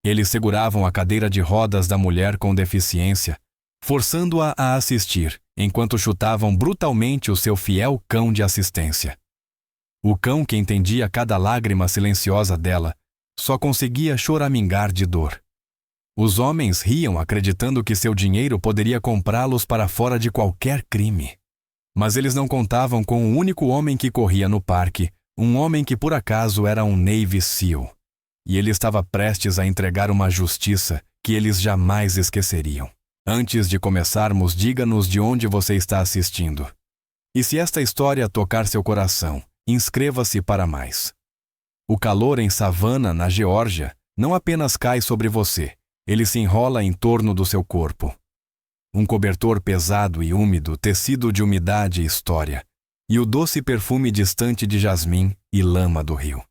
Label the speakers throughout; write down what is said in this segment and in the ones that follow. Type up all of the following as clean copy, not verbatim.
Speaker 1: Eles seguravam a cadeira de rodas da mulher com deficiência, forçando-a a assistir, enquanto chutavam brutalmente o seu fiel cão de assistência. O cão, que entendia cada lágrima silenciosa dela, só conseguia choramingar de dor. Os homens riam acreditando que seu dinheiro poderia comprá-los para fora de qualquer crime. Mas eles não contavam com o único homem que corria no parque, um homem que por acaso era um Navy SEAL. E ele estava prestes a entregar uma justiça que eles jamais esqueceriam. Antes de começarmos, diga-nos de onde você está assistindo. E se esta história tocar seu coração, inscreva-se para mais. O calor em Savannah, na Geórgia, não apenas cai sobre você, ele se enrola em torno do seu corpo. Um cobertor pesado e úmido, tecido de umidade e história, e o doce perfume distante de jasmim e lama do rio.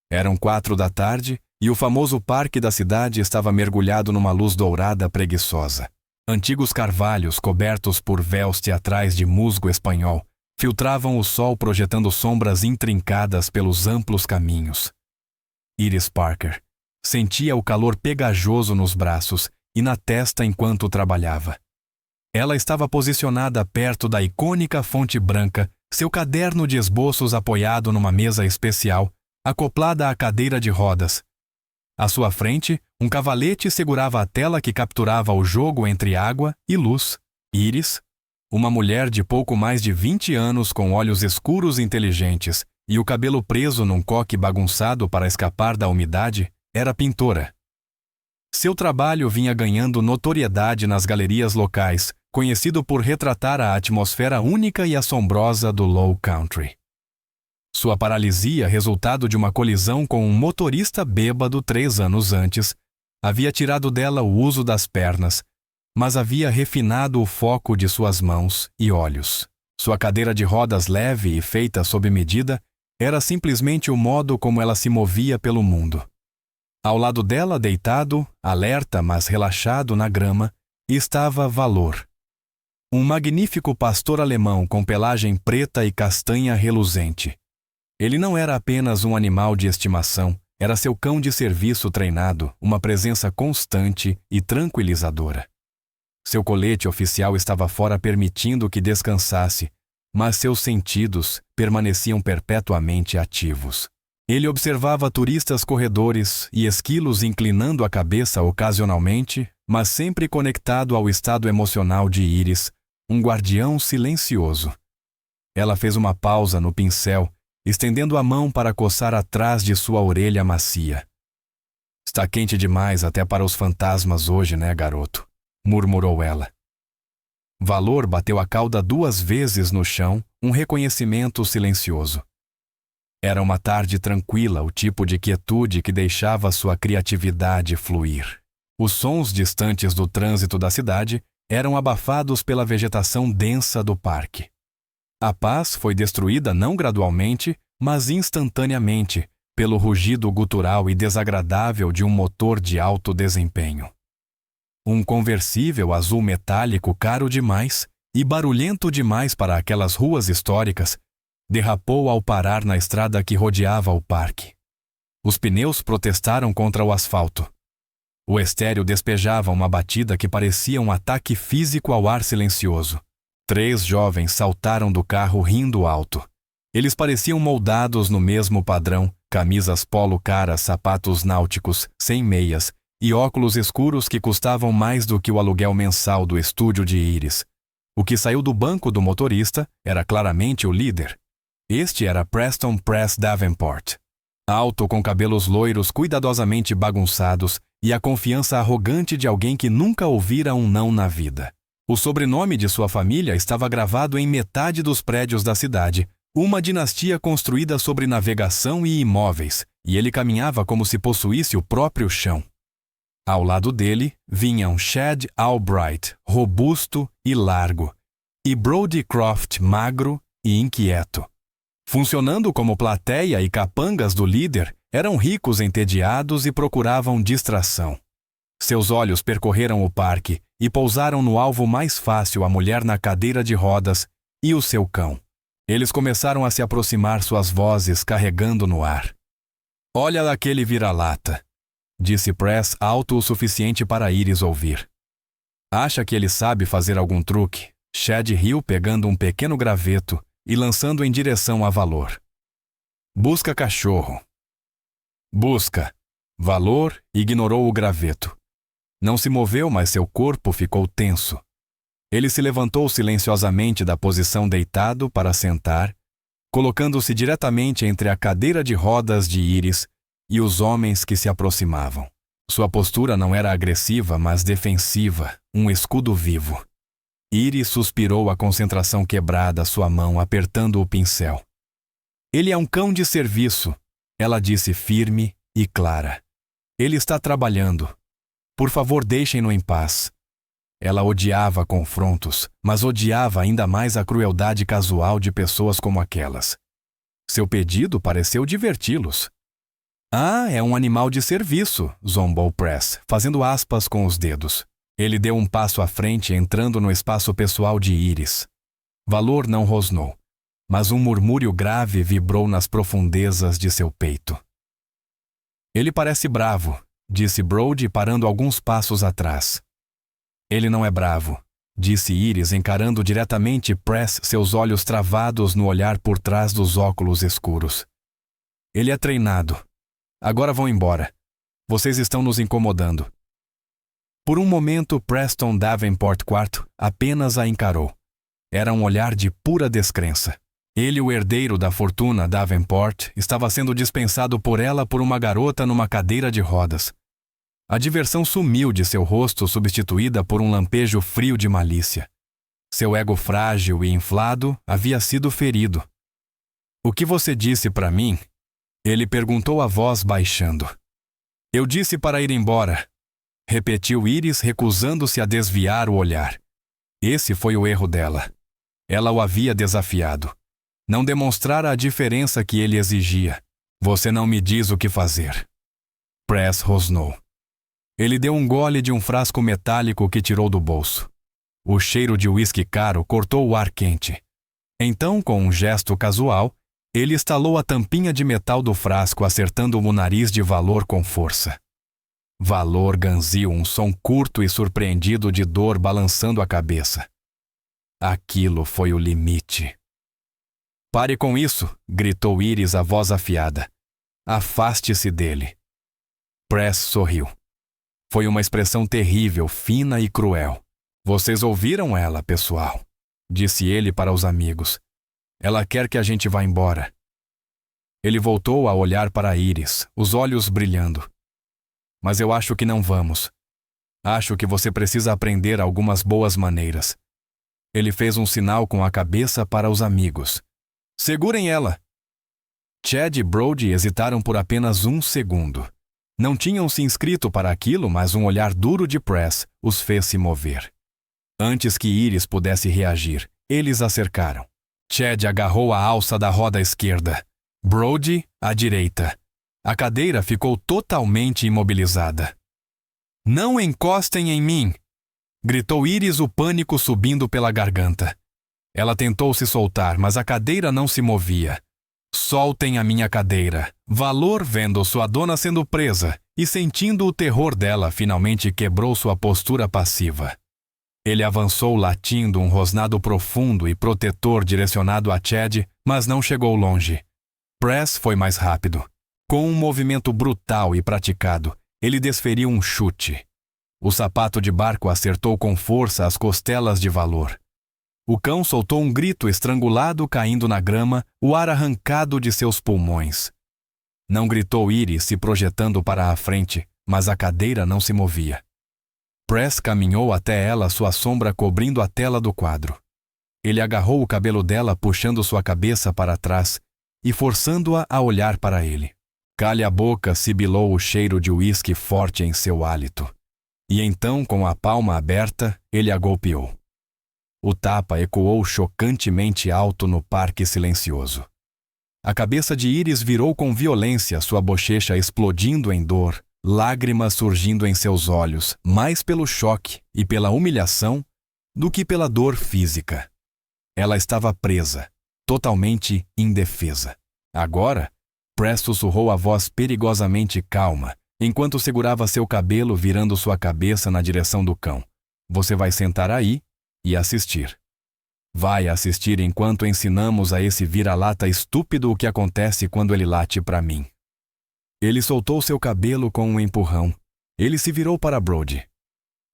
Speaker 1: Eram 4 da tarde e o famoso parque da cidade estava mergulhado numa luz dourada preguiçosa. Antigos carvalhos cobertos por véus teatrais de musgo espanhol filtravam o sol projetando sombras intrincadas pelos amplos caminhos. Iris Parker sentia o calor pegajoso nos braços e na testa enquanto trabalhava. Ela estava posicionada perto da icônica fonte branca, seu caderno de esboços apoiado numa mesa especial, acoplada à cadeira de rodas. À sua frente, um cavalete segurava a tela que capturava o jogo entre água e luz. Iris, uma mulher de pouco mais de 20 anos com olhos escuros inteligentes e o cabelo preso num coque bagunçado para escapar da umidade, era pintora. Seu trabalho vinha ganhando notoriedade nas galerias locais, conhecido por retratar a atmosfera única e assombrosa do Low Country. Sua paralisia, resultado de uma colisão com um motorista bêbado 3 anos antes, havia tirado dela o uso das pernas, mas havia refinado o foco de suas mãos e olhos. Sua cadeira de rodas leve e feita sob medida era simplesmente o modo como ela se movia pelo mundo. Ao lado dela, deitado, alerta mas relaxado na grama, estava Valor. Um magnífico pastor alemão com pelagem preta e castanha reluzente. Ele não era apenas um animal de estimação, era seu cão de serviço treinado, uma presença constante e tranquilizadora. Seu colete oficial estava fora permitindo que descansasse, mas seus sentidos permaneciam perpetuamente ativos. Ele observava turistas corredores e esquilos inclinando a cabeça ocasionalmente, mas sempre conectado ao estado emocional de Iris, um guardião silencioso. Ela fez uma pausa no pincel, estendendo a mão para coçar atrás de sua orelha macia. Está quente demais até para os fantasmas hoje, né, garoto? Murmurou ela. Valor bateu a cauda 2 vezes no chão, um reconhecimento silencioso. Era uma tarde tranquila, o tipo de quietude que deixava sua criatividade fluir. Os sons distantes do trânsito da cidade eram abafados pela vegetação densa do parque. A paz foi destruída não gradualmente, mas instantaneamente, pelo rugido gutural e desagradável de um motor de alto desempenho. Um conversível azul metálico caro demais e barulhento demais para aquelas ruas históricas derrapou ao parar na estrada que rodeava o parque. Os pneus protestaram contra o asfalto. O estéreo despejava uma batida que parecia um ataque físico ao ar silencioso. 3 jovens saltaram do carro rindo alto. Eles pareciam moldados no mesmo padrão, camisas polo caras, sapatos náuticos, sem meias e óculos escuros que custavam mais do que o aluguel mensal do estúdio de Iris. O que saiu do banco do motorista era claramente o líder. Este era Preston Press Davenport. Alto, com cabelos loiros cuidadosamente bagunçados e a confiança arrogante de alguém que nunca ouvira um não na vida. O sobrenome de sua família estava gravado em metade dos prédios da cidade, uma dinastia construída sobre navegação e imóveis, e ele caminhava como se possuísse o próprio chão. Ao lado dele vinham Chad Albright, robusto e largo, e Brody Croft, magro e inquieto. Funcionando como plateia e capangas do líder, eram ricos entediados e procuravam distração. Seus olhos percorreram o parque e pousaram no alvo mais fácil, a mulher na cadeira de rodas e o seu cão. Eles começaram a se aproximar, suas vozes carregando no ar. Olha aquele vira-lata. disse Press alto o suficiente para Iris ouvir. Acha que ele sabe fazer algum truque? Chad riu pegando um pequeno graveto e lançando em direção a Valor. Busca cachorro. Busca. Valor ignorou o graveto. Não se moveu, mas seu corpo ficou tenso. Ele se levantou silenciosamente da posição deitado para sentar, colocando-se diretamente entre a cadeira de rodas de Iris e os homens que se aproximavam. Sua postura não era agressiva, mas defensiva, um escudo vivo. Iris suspirou a concentração quebrada, sua mão apertando o pincel. Ele é um cão de serviço, ela disse firme e clara. Ele está trabalhando. Por favor, deixem-no em paz. Ela odiava confrontos, mas odiava ainda mais a crueldade casual de pessoas como aquelas. Seu pedido pareceu diverti-los. Ah, é um animal de serviço, zombou Press, fazendo aspas com os dedos. Ele deu um passo à frente, entrando no espaço pessoal de Iris. Valor não rosnou, mas um murmúrio grave vibrou nas profundezas de seu peito. Ele parece bravo, disse Brody, parando alguns passos atrás. Ele não é bravo, disse Iris, encarando diretamente Press, seus olhos travados no olhar por trás dos óculos escuros. Ele é treinado. Agora vão embora. Vocês estão nos incomodando. Por um momento, Preston Davenport IV apenas a encarou. Era um olhar de pura descrença. Ele, o herdeiro da fortuna Davenport, estava sendo dispensado por ela por uma garota numa cadeira de rodas. A diversão sumiu de seu rosto, substituída por um lampejo frio de malícia. Seu ego frágil e inflado havia sido ferido. "O que você disse para mim?" Ele perguntou a voz baixando. "Eu disse para ir embora", repetiu Iris, recusando-se a desviar o olhar. Esse foi o erro dela. Ela o havia desafiado. Não demonstrara a diferença que ele exigia. "Você não me diz o que fazer." Press rosnou. Ele deu um gole de um frasco metálico que tirou do bolso. O cheiro de uísque caro cortou o ar quente. Então, com um gesto casual, ele estalou a tampinha de metal do frasco, acertando o nariz de Valor com força. Valor ganziu um som curto e surpreendido de dor, balançando a cabeça. Aquilo foi o limite. "Pare com isso", gritou Iris, a voz afiada. "Afaste-se dele." Press sorriu. Foi uma expressão terrível, fina e cruel. "Vocês ouviram ela, pessoal?" disse ele para os amigos. "Ela quer que a gente vá embora." Ele voltou a olhar para Iris, os olhos brilhando. "Mas eu acho que não vamos. Acho que você precisa aprender algumas boas maneiras." Ele fez um sinal com a cabeça para os amigos. "Segurem ela!" Chad e Brody hesitaram por apenas um segundo. Não tinham se inscrito para aquilo, mas um olhar duro de Press os fez se mover. Antes que Iris pudesse reagir, eles a cercaram. Chad agarrou a alça da roda esquerda. Brody, à direita. A cadeira ficou totalmente imobilizada. "Não encostem em mim!" gritou Iris, o pânico subindo pela garganta. Ela tentou se soltar, mas a cadeira não se movia. "Soltem a minha cadeira." Valor, vendo sua dona sendo presa e sentindo o terror dela, finalmente quebrou sua postura passiva. Ele avançou latindo um rosnado profundo e protetor direcionado a Chad, mas não chegou longe. Press foi mais rápido. Com um movimento brutal e praticado, ele desferiu um chute. O sapato de barco acertou com força as costelas de Valor. O cão soltou um grito estrangulado, caindo na grama, o ar arrancado de seus pulmões. Não gritou Iris, se projetando para a frente, mas a cadeira não se movia. Press caminhou até ela, sua sombra cobrindo a tela do quadro. Ele agarrou o cabelo dela, puxando sua cabeça para trás e forçando-a a olhar para ele. "Cale a boca", sibilou o cheiro de uísque forte em seu hálito. E então, com a palma aberta, ele a golpeou. O tapa ecoou chocantemente alto no parque silencioso. A cabeça de Iris virou com violência, sua bochecha explodindo em dor, lágrimas surgindo em seus olhos, mais pelo choque e pela humilhação do que pela dor física. Ela estava presa, totalmente indefesa. Agora, Press sussurrou a voz perigosamente calma, enquanto segurava seu cabelo virando sua cabeça na direção do cão. Você vai sentar aí e assistir. Vai assistir enquanto ensinamos a esse vira-lata estúpido o que acontece quando ele late para mim. Ele soltou seu cabelo com um empurrão. Ele se virou para Brody.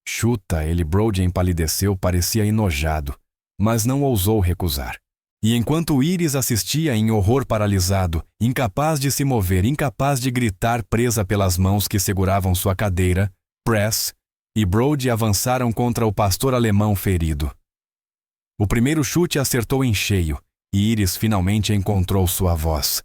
Speaker 1: Chuta, ele. Brody empalideceu, parecia enojado, mas não ousou recusar. E enquanto Iris assistia em horror paralisado, incapaz de se mover, incapaz de gritar, presa pelas mãos que seguravam sua cadeira, Press e Brody avançaram contra o pastor alemão ferido. O primeiro chute acertou em cheio, e Iris finalmente encontrou sua voz.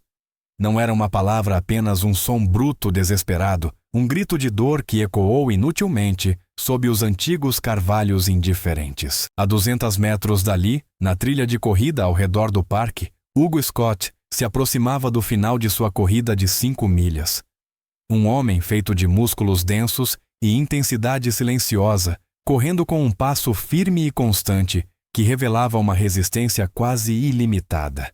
Speaker 1: Não era uma palavra, apenas um som bruto, desesperado, um grito de dor que ecoou inutilmente sob os antigos carvalhos indiferentes. A 200 metros dali, na trilha de corrida ao redor do parque, Hugo Scott se aproximava do final de sua corrida de 5 milhas. Um homem feito de músculos densos e intensidade silenciosa, correndo com um passo firme e constante, que revelava uma resistência quase ilimitada.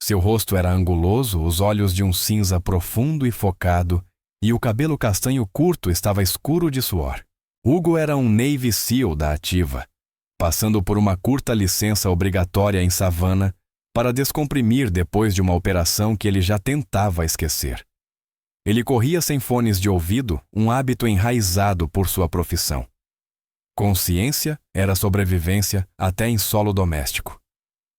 Speaker 1: Seu rosto era anguloso, os olhos de um cinza profundo e focado, e o cabelo castanho curto estava escuro de suor. Hugo era um Navy SEAL da ativa, passando por uma curta licença obrigatória em Savannah para descomprimir depois de uma operação que ele já tentava esquecer. Ele corria sem fones de ouvido, um hábito enraizado por sua profissão. Consciência era sobrevivência até em solo doméstico.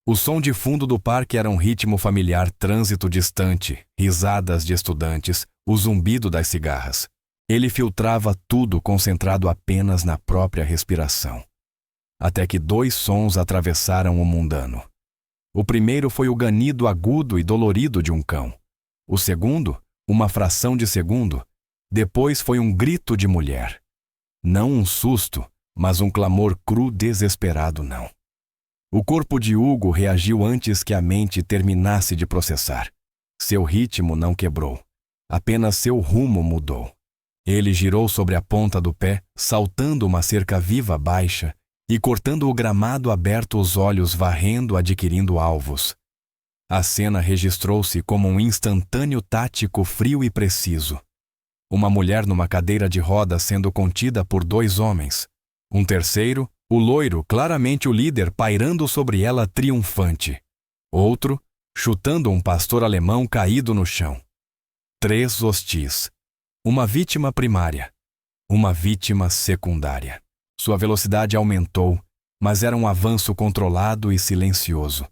Speaker 1: O som de fundo do parque era um ritmo familiar, trânsito distante, risadas de estudantes, o zumbido das cigarras. Ele filtrava tudo concentrado apenas na própria respiração. Até que 2 sons atravessaram o mundano. O primeiro foi o ganido agudo e dolorido de um cão. O segundo, uma fração de segundo, depois foi um grito de mulher. Não um susto, mas um clamor cru, desesperado, não. O corpo de Hugo reagiu antes que a mente terminasse de processar. Seu ritmo não quebrou. Apenas seu rumo mudou. Ele girou sobre a ponta do pé, saltando uma cerca viva baixa e cortando o gramado aberto, os olhos varrendo, adquirindo alvos. A cena registrou-se como um instantâneo tático frio e preciso. Uma mulher numa cadeira de rodas sendo contida por 2 homens. Um terceiro, o loiro, claramente o líder, pairando sobre ela triunfante. Outro, chutando um pastor alemão caído no chão. 3 hostis. Uma vítima primária. Uma vítima secundária. Sua velocidade aumentou, mas era um avanço controlado e silencioso.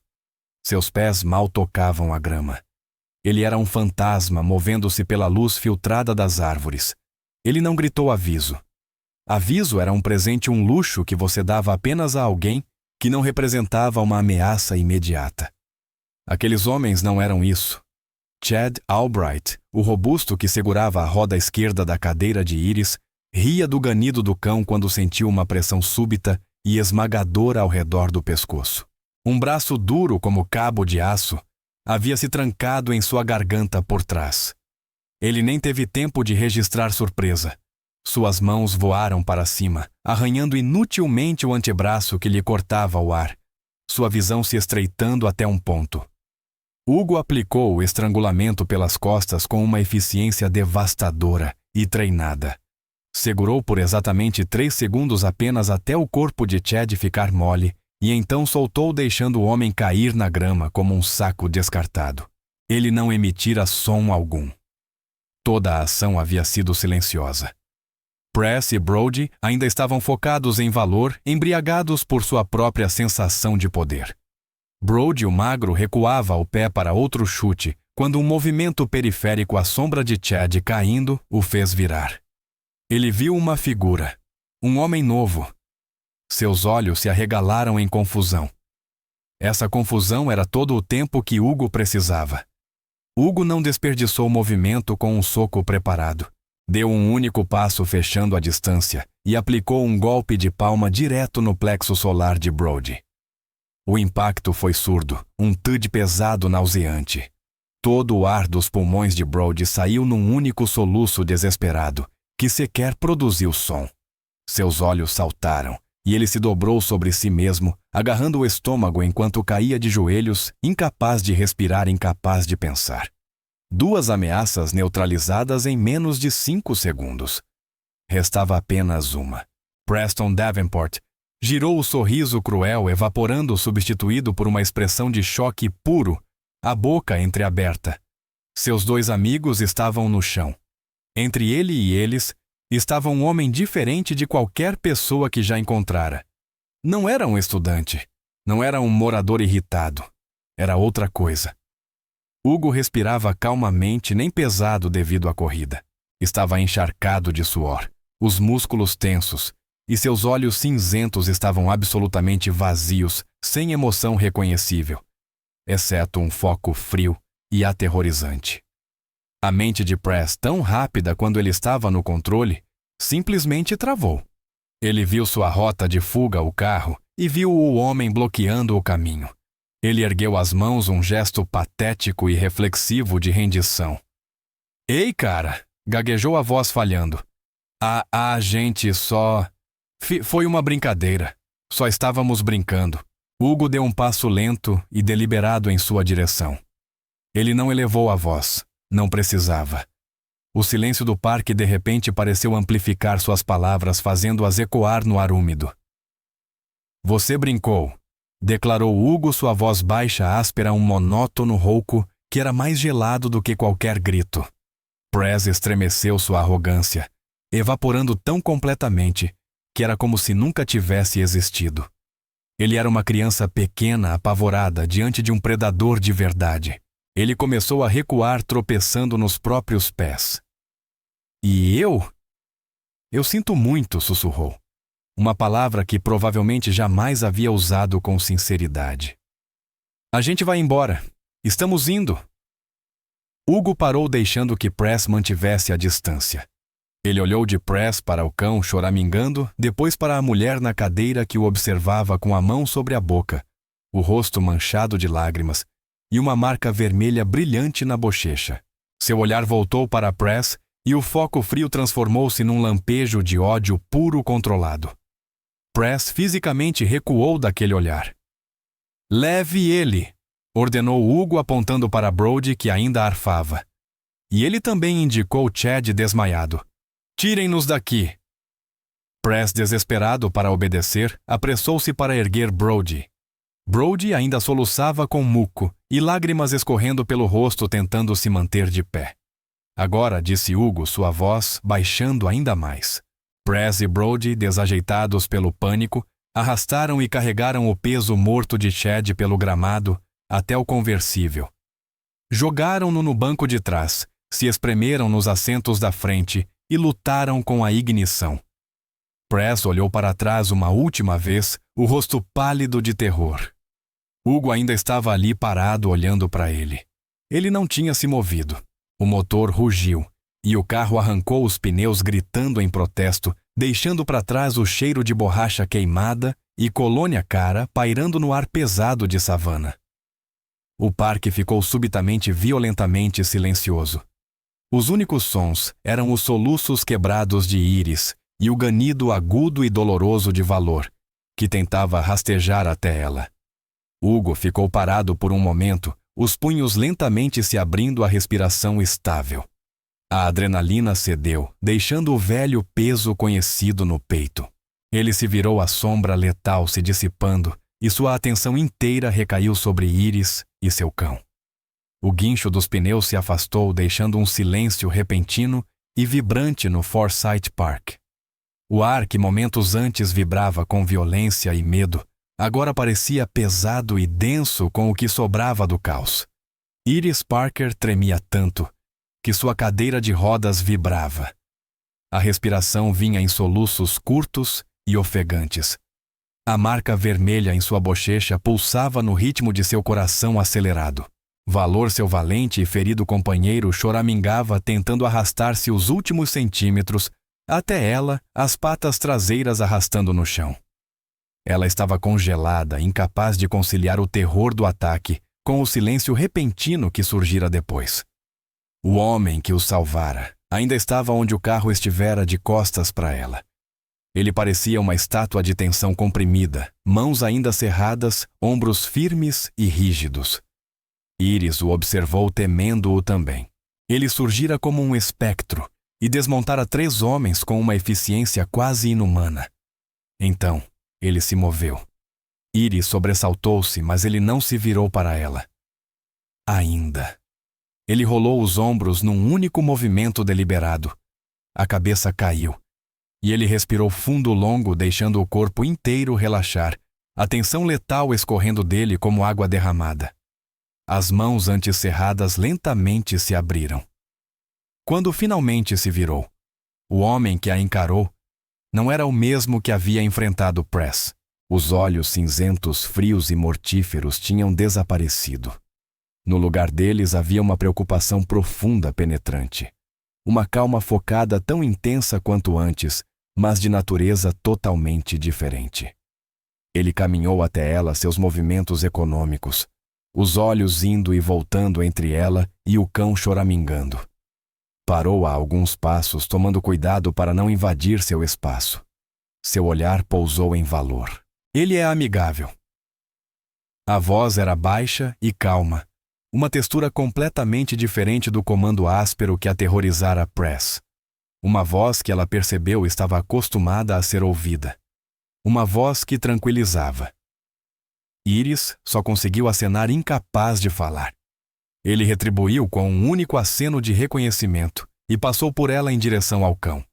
Speaker 1: Seus pés mal tocavam a grama. Ele era um fantasma movendo-se pela luz filtrada das árvores. Ele não gritou aviso. Aviso era um presente, um luxo que você dava apenas a alguém que não representava uma ameaça imediata. Aqueles homens não eram isso. Chad Albright, o robusto que segurava a roda esquerda da cadeira de Iris, ria do ganido do cão quando sentiu uma pressão súbita e esmagadora ao redor do pescoço. Um braço duro como cabo de aço havia se trancado em sua garganta por trás. Ele nem teve tempo de registrar surpresa. Suas mãos voaram para cima, arranhando inutilmente o antebraço que lhe cortava o ar, sua visão se estreitando até um ponto. Hugo aplicou o estrangulamento pelas costas com uma eficiência devastadora e treinada. Segurou por exatamente 3 segundos apenas até o corpo de Chad ficar mole e então soltou, deixando o homem cair na grama como um saco descartado. Ele não emitira som algum. Toda a ação havia sido silenciosa. Press e Brody ainda estavam focados em valor, embriagados por sua própria sensação de poder. Brody, o magro, recuava o pé para outro chute, quando um movimento periférico à sombra de Chad caindo o fez virar. Ele viu uma figura, um homem novo. Seus olhos se arregalaram em confusão. Essa confusão era todo o tempo que Hugo precisava. Hugo não desperdiçou o movimento com um soco preparado. Deu um único passo fechando a distância e aplicou um golpe de palma direto no plexo solar de Brody. O impacto foi surdo, um thud pesado nauseante. Todo o ar dos pulmões de Brody saiu num único soluço desesperado, que sequer produziu som. Seus olhos saltaram, e ele se dobrou sobre si mesmo, agarrando o estômago enquanto caía de joelhos, incapaz de respirar, incapaz de pensar. 2 ameaças neutralizadas em menos de 5 segundos. Restava apenas uma. Preston Davenport girou o sorriso cruel, evaporando, substituído por uma expressão de choque puro, a boca entreaberta. Seus 2 amigos estavam no chão. Entre ele e eles, estava um homem diferente de qualquer pessoa que já encontrara. Não era um estudante. Não era um morador irritado. Era outra coisa. Hugo respirava calmamente, nem pesado devido à corrida. Estava encharcado de suor, os músculos tensos, e seus olhos cinzentos estavam absolutamente vazios, sem emoção reconhecível, exceto um foco frio e aterrorizante. A mente de Press, tão rápida quando ele estava no controle, simplesmente travou. Ele viu sua rota de fuga ao carro e viu o homem bloqueando o caminho. Ele ergueu as mãos, um gesto patético e reflexivo de rendição. "Ei, cara!" gaguejou a voz falhando. A gente só... Foi uma brincadeira. Só estávamos brincando." Hugo deu um passo lento e deliberado em sua direção. Ele não elevou a voz. Não precisava. O silêncio do parque de repente pareceu amplificar suas palavras, fazendo-as ecoar no ar úmido. "Você brincou", declarou Hugo, sua voz baixa, áspera, um monótono rouco que era mais gelado do que qualquer grito. Press estremeceu sua arrogância, evaporando tão completamente que era como se nunca tivesse existido. Ele era uma criança pequena, apavorada, diante de um predador de verdade. Ele começou a recuar, tropeçando nos próprios pés. "E eu? Eu sinto muito", sussurrou. Uma palavra que provavelmente jamais havia usado com sinceridade. "A gente vai embora. Estamos indo." Hugo parou, deixando que Press mantivesse a distância. Ele olhou de Press para o cão choramingando, depois para a mulher na cadeira que o observava com a mão sobre a boca, o rosto manchado de lágrimas e uma marca vermelha brilhante na bochecha. Seu olhar voltou para Press e o foco frio transformou-se num lampejo de ódio puro controlado. Press fisicamente recuou daquele olhar. "Leve ele", ordenou Hugo, apontando para Brody, que ainda arfava. E ele também indicou Chad desmaiado. "Tirem-nos daqui." Press, desesperado para obedecer, apressou-se para erguer Brody. Brody ainda soluçava com muco e lágrimas escorrendo pelo rosto, tentando se manter de pé. "Agora", disse Hugo, sua voz baixando ainda mais. Press e Brody, desajeitados pelo pânico, arrastaram e carregaram o peso morto de Chad pelo gramado até o conversível. Jogaram-no no banco de trás, se espremeram nos assentos da frente e lutaram com a ignição. Press olhou para trás uma última vez, o rosto pálido de terror. Hugo ainda estava ali parado, olhando para ele. Ele não tinha se movido. O motor rugiu e o carro arrancou os pneus, gritando em protesto, deixando para trás o cheiro de borracha queimada e colônia cara pairando no ar pesado de savana. O parque ficou subitamente violentamente silencioso. Os únicos sons eram os soluços quebrados de Iris e o ganido agudo e doloroso de Valor, que tentava rastejar até ela. Hugo ficou parado por um momento, os punhos lentamente se abrindo, a respiração estável. A adrenalina cedeu, deixando o velho peso conhecido no peito. Ele se virou, a sombra letal se dissipando, e sua atenção inteira recaiu sobre Iris e seu cão. O guincho dos pneus se afastou, deixando um silêncio repentino e vibrante no Forsyth Park. O ar, que momentos antes vibrava com violência e medo, agora parecia pesado e denso com o que sobrava do caos. Iris Parker tremia tanto que sua cadeira de rodas vibrava. A respiração vinha em soluços curtos e ofegantes. A marca vermelha em sua bochecha pulsava no ritmo de seu coração acelerado. Valor, seu valente e ferido companheiro, choramingava, tentando arrastar-se os últimos centímetros até ela, as patas traseiras arrastando no chão. Ela estava congelada, incapaz de conciliar o terror do ataque com o silêncio repentino que surgira depois. O homem que o salvara ainda estava onde o carro estivera, de costas para ela. Ele parecia uma estátua de tensão comprimida, mãos ainda cerradas, ombros firmes e rígidos. Iris o observou, temendo-o também. Ele surgira como um espectro e desmontara 3 homens com uma eficiência quase inumana. Então, ele se moveu. Íris sobressaltou-se, mas ele não se virou para ela. Ainda. Ele rolou os ombros num único movimento deliberado. A cabeça caiu, e ele respirou fundo longo, deixando o corpo inteiro relaxar, a tensão letal escorrendo dele como água derramada. As mãos antes cerradas lentamente se abriram. Quando finalmente se virou, o homem que a encarou não era o mesmo que havia enfrentado Press. Os olhos cinzentos, frios e mortíferos tinham desaparecido. No lugar deles havia uma preocupação profunda penetrante. Uma calma focada tão intensa quanto antes, mas de natureza totalmente diferente. Ele caminhou até ela, seus movimentos econômicos, os olhos indo e voltando entre ela e o cão choramingando. Parou a alguns passos, tomando cuidado para não invadir seu espaço. Seu olhar pousou em Valor. Ele é amigável. A voz era baixa e calma, uma textura completamente diferente do comando áspero que aterrorizara Press. Uma voz que ela percebeu estava acostumada a ser ouvida. Uma voz que tranquilizava. Íris só conseguiu acenar, incapaz de falar. Ele retribuiu com um único aceno de reconhecimento e passou por ela em direção ao cão.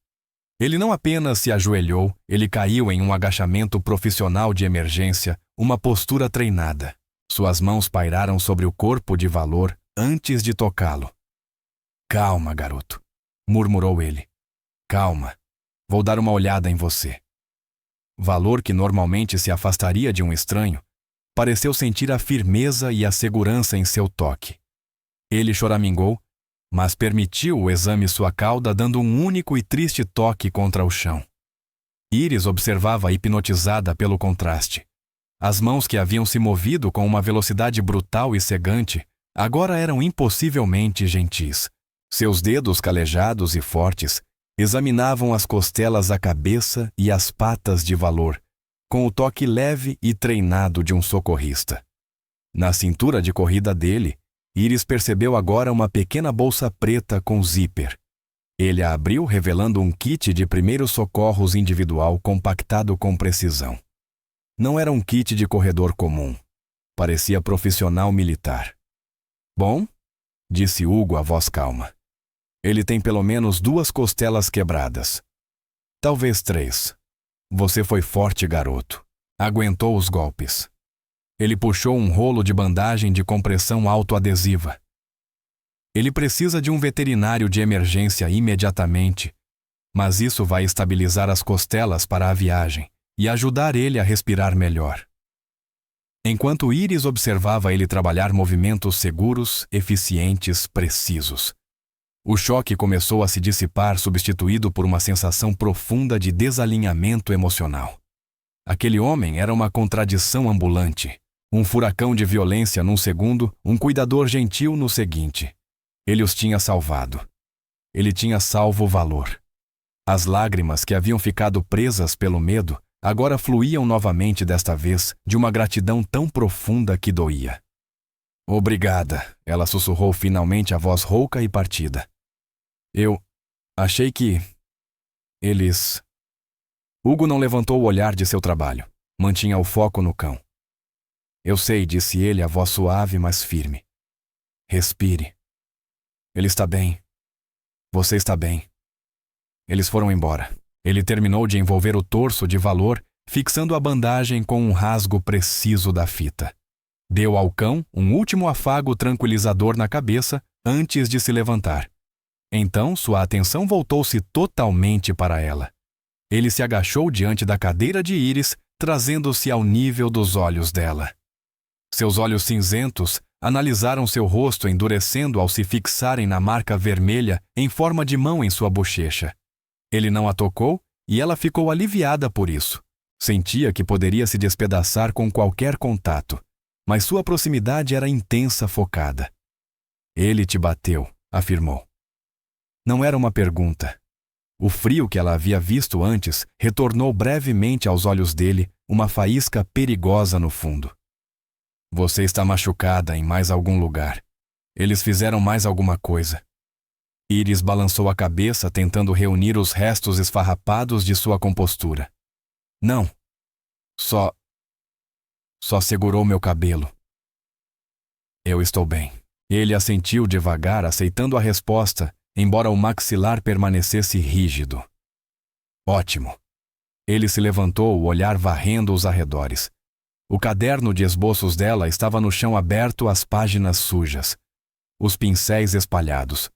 Speaker 1: Ele não apenas se ajoelhou, ele caiu em um agachamento profissional de emergência, uma postura treinada. Suas mãos pairaram sobre o corpo de Valor antes de tocá-lo. "Calma, garoto", murmurou ele. "Calma. Vou dar uma olhada em você." Valor, que normalmente se afastaria de um estranho, pareceu sentir a firmeza e a segurança em seu toque. Ele choramingou, mas permitiu o exame sua cauda, dando um único e triste toque contra o chão. Íris observava hipnotizada pelo contraste. As mãos que haviam se movido com uma velocidade brutal e cegante agora eram impossivelmente gentis. Seus dedos calejados e fortes examinavam as costelas, a cabeça e as patas de Valor, com o toque leve e treinado de um socorrista. Na cintura de corrida dele, Íris percebeu agora uma pequena bolsa preta com zíper. Ele a abriu, revelando um kit de primeiros socorros individual compactado com precisão. Não era um kit de corredor comum. Parecia profissional militar. "Bom", disse Hugo, a voz calma. "Ele tem pelo menos 2 costelas quebradas. Talvez 3. Você foi forte, garoto. Aguentou os golpes." Ele puxou um rolo de bandagem de compressão autoadesiva. "Ele precisa de um veterinário de emergência imediatamente, mas isso vai estabilizar as costelas para a viagem e ajudar ele a respirar melhor." Enquanto Íris observava ele trabalhar movimentos seguros, eficientes, precisos. O choque começou a se dissipar, substituído por uma sensação profunda de desalinhamento emocional. Aquele homem era uma contradição ambulante. Um furacão de violência num segundo, um cuidador gentil no seguinte. Ele os tinha salvado. Ele tinha salvo Valor. As lágrimas que haviam ficado presas pelo medo agora fluíam novamente, desta vez, de uma gratidão tão profunda que doía. "Obrigada", ela sussurrou finalmente, a voz rouca e partida. "Eu achei que... eles..." Hugo não levantou o olhar de seu trabalho. Mantinha o foco no cão. "Eu sei", disse ele, a voz suave, mas firme. "Respire. Ele está bem. Você está bem." Eles foram embora. Ele terminou de envolver o torso de Valor, fixando a bandagem com um rasgo preciso da fita. Deu ao cão um último afago tranquilizador na cabeça antes de se levantar. Então sua atenção voltou-se totalmente para ela. Ele se agachou diante da cadeira de Íris, trazendo-se ao nível dos olhos dela. Seus olhos cinzentos analisaram seu rosto, endurecendo ao se fixarem na marca vermelha em forma de mão em sua bochecha. Ele não a tocou e ela ficou aliviada por isso. Sentia que poderia se despedaçar com qualquer contato, mas sua proximidade era intensa, focada. "Ele te bateu", afirmou. Não era uma pergunta. O frio que ela havia visto antes retornou brevemente aos olhos dele, uma faísca perigosa no fundo. "Você está machucada em mais algum lugar. Eles fizeram mais alguma coisa." Iris balançou a cabeça tentando reunir os restos esfarrapados de sua compostura. Não. Só segurou meu cabelo. Eu estou bem. Ele assentiu devagar, aceitando a resposta, embora o maxilar permanecesse rígido. Ótimo. Ele se levantou, o olhar varrendo os arredores. O caderno de esboços dela estava no chão aberto, as páginas sujas. Os pincéis espalhados.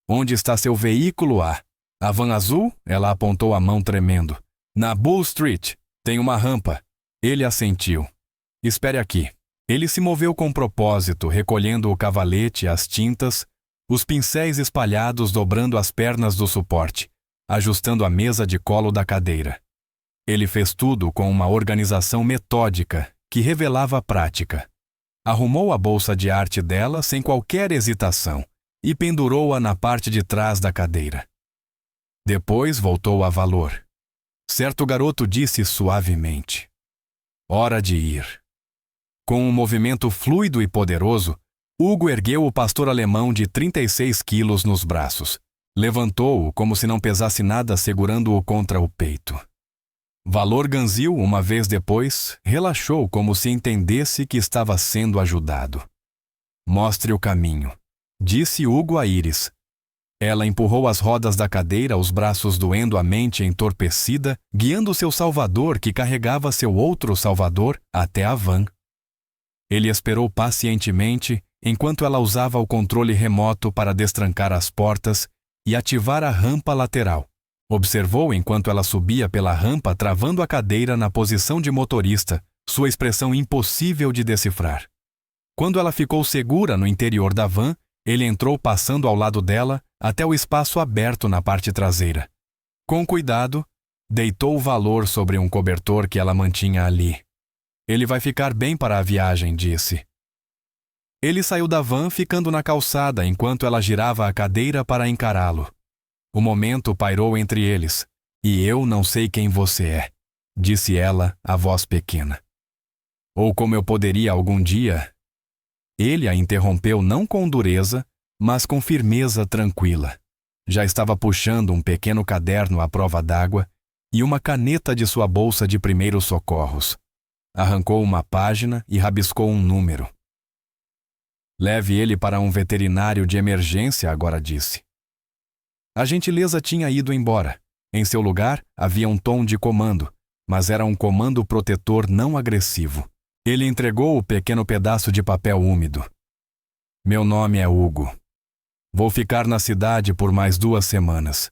Speaker 1: Onde está seu veículo? A van azul? Ela apontou a mão tremendo. Na Bull Street. Tem uma rampa. Ele assentiu. Espere aqui. Ele se moveu com propósito, recolhendo o cavalete, as tintas, os pincéis espalhados, dobrando as pernas do suporte, ajustando a mesa de colo da cadeira. Ele fez tudo com uma organização metódica que revelava a prática. Arrumou a bolsa de arte dela sem qualquer hesitação e pendurou-a na parte de trás da cadeira. Depois voltou a valor. Certo garoto disse suavemente: Hora de ir. Com um movimento fluido e poderoso, Hugo ergueu o pastor alemão de 36 quilos nos braços. Levantou-o como se não pesasse nada, segurando-o contra o peito. Valor Ganzil, uma vez depois, relaxou como se entendesse que estava sendo ajudado. Mostre o caminho, disse Hugo a Iris. Ela empurrou as rodas da cadeira, os braços doendo, a mente entorpecida, guiando seu salvador, que carregava seu outro salvador, até a van. Ele esperou pacientemente, enquanto ela usava o controle remoto para destrancar as portas e ativar a rampa lateral. Observou enquanto ela subia pela rampa, travando a cadeira na posição de motorista, sua expressão impossível de decifrar. Quando ela ficou segura no interior da van, ele entrou passando ao lado dela até o espaço aberto na parte traseira. Com cuidado, deitou o valor sobre um cobertor que ela mantinha ali. Ele vai ficar bem para a viagem, disse. Ele saiu da van, ficando na calçada enquanto ela girava a cadeira para encará-lo. O momento pairou entre eles. E eu não sei quem você é, disse ela, a voz pequena. Ou como eu poderia algum dia. Ele a interrompeu não com dureza, mas com firmeza tranquila. Já estava puxando um pequeno caderno à prova d'água e uma caneta de sua bolsa de primeiros socorros. Arrancou uma página e rabiscou um número. Leve ele para um veterinário de emergência, agora disse. A gentileza tinha ido embora. Em seu lugar, havia um tom de comando, mas era um comando protetor não agressivo. Ele entregou o pequeno pedaço de papel úmido. Meu nome é Hugo. Vou ficar na cidade por mais 2 semanas.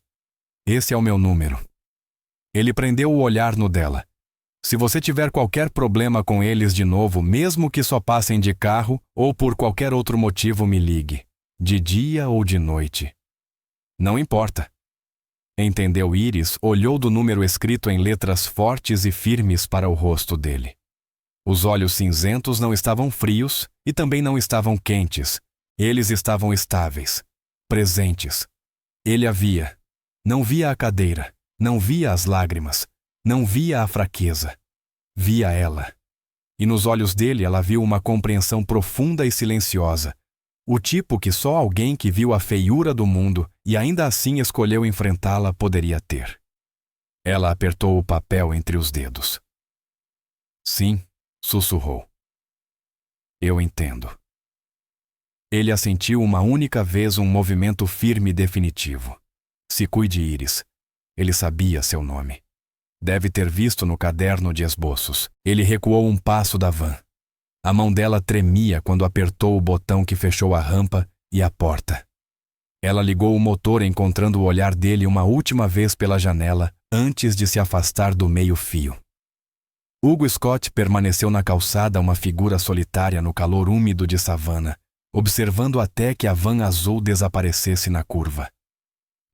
Speaker 1: Esse é o meu número. Ele prendeu o olhar no dela. Se você tiver qualquer problema com eles de novo, mesmo que só passem de carro ou por qualquer outro motivo, me ligue. De dia ou de noite. Não importa. Entendeu Iris, olhou do número escrito em letras fortes e firmes para o rosto dele. Os olhos cinzentos não estavam frios e também não estavam quentes. Eles estavam estáveis, presentes. Ele a via. Não via a cadeira, não via as lágrimas, não via a fraqueza. Via ela. E nos olhos dele ela viu uma compreensão profunda e silenciosa. O tipo que só alguém que viu a feiura do mundo e ainda assim escolheu enfrentá-la poderia ter. Ela apertou o papel entre os dedos. Sim, sussurrou. Eu entendo. Ele assentiu uma única vez, um movimento firme e definitivo. Se cuide, Iris. Ele sabia seu nome. Deve ter visto no caderno de esboços. Ele recuou um passo da van. A mão dela tremia quando apertou o botão que fechou a rampa e a porta. Ela ligou o motor, encontrando o olhar dele uma última vez pela janela antes de se afastar do meio-fio. Hugo Scott permaneceu na calçada, uma figura solitária no calor úmido de savana, observando até que a van azul desaparecesse na curva.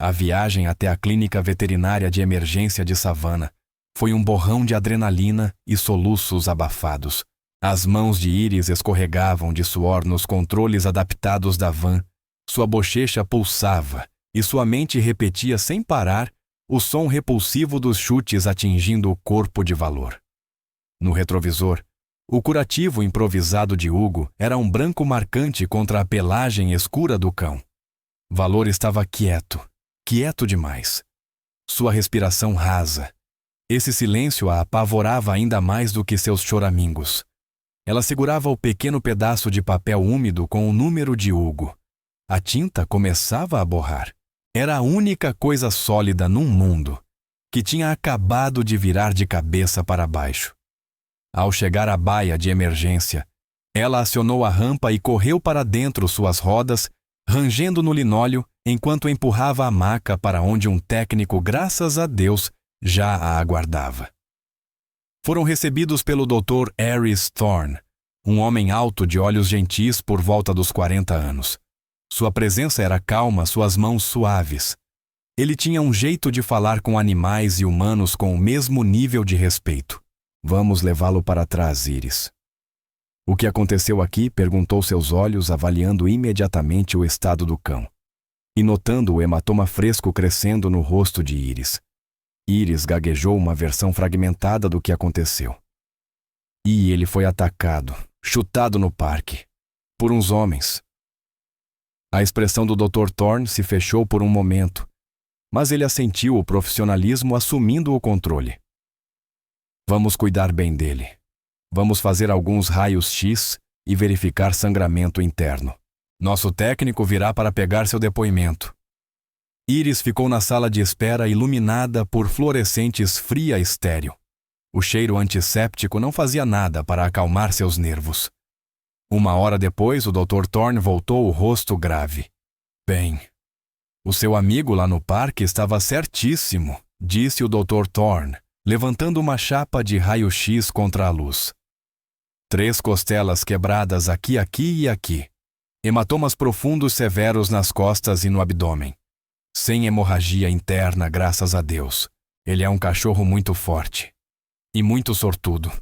Speaker 1: A viagem até a clínica veterinária de emergência de Savana foi um borrão de adrenalina e soluços abafados. As mãos de Iris escorregavam de suor nos controles adaptados da van, sua bochecha pulsava e sua mente repetia sem parar o som repulsivo dos chutes atingindo o corpo de valor. No retrovisor, o curativo improvisado de Hugo era um branco marcante contra a pelagem escura do cão. Valor estava quieto, quieto demais. Sua respiração rasa. Esse silêncio a apavorava ainda mais do que seus choramingos. Ela segurava o pequeno pedaço de papel úmido com o número de Hugo. A tinta começava a borrar. Era a única coisa sólida num mundo que tinha acabado de virar de cabeça para baixo. Ao chegar à baia de emergência, ela acionou a rampa e correu para dentro suas rodas, rangendo no linóleo enquanto empurrava a maca para onde um técnico, graças a Deus, já a aguardava. Foram recebidos pelo Dr. Aries Thorne, um homem alto de olhos gentis por volta dos 40 anos. Sua presença era calma, suas mãos suaves. Ele tinha um jeito de falar com animais e humanos com o mesmo nível de respeito. Vamos levá-lo para trás, Iris. O que aconteceu aqui? Perguntou seus olhos, avaliando imediatamente o estado do cão. E notando o hematoma fresco crescendo no rosto de Iris. Iris gaguejou uma versão fragmentada do que aconteceu. E ele foi atacado, chutado no parque, por uns homens. A expressão do Dr. Thorne se fechou por um momento, mas ele assentiu, o profissionalismo assumindo o controle. Vamos cuidar bem dele. Vamos fazer alguns raios-x e verificar sangramento interno. Nosso técnico virá para pegar seu depoimento. Iris ficou na sala de espera iluminada por fluorescentes fria estéril. O cheiro antisséptico não fazia nada para acalmar seus nervos. Uma hora depois, o Dr. Thorne voltou, o rosto grave. Bem, o seu amigo lá no parque estava certíssimo, disse o Dr. Thorne, levantando uma chapa de raio-x contra a luz. 3 costelas quebradas aqui e aqui. Hematomas profundos severos nas costas e no abdômen. Sem hemorragia interna, graças a Deus. Ele é um cachorro muito forte. E muito sortudo.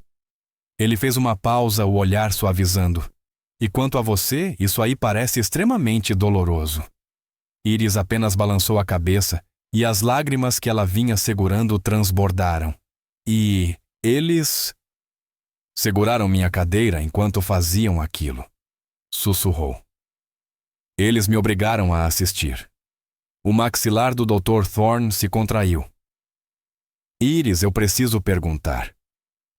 Speaker 1: Ele fez uma pausa, o olhar suavizando. E quanto a você, isso aí parece extremamente doloroso. Iris apenas balançou a cabeça e as lágrimas que ela vinha segurando transbordaram. E eles seguraram minha cadeira enquanto faziam aquilo. Sussurrou. Eles me obrigaram a assistir. O maxilar do Dr. Thorne se contraiu. Iris, eu preciso perguntar.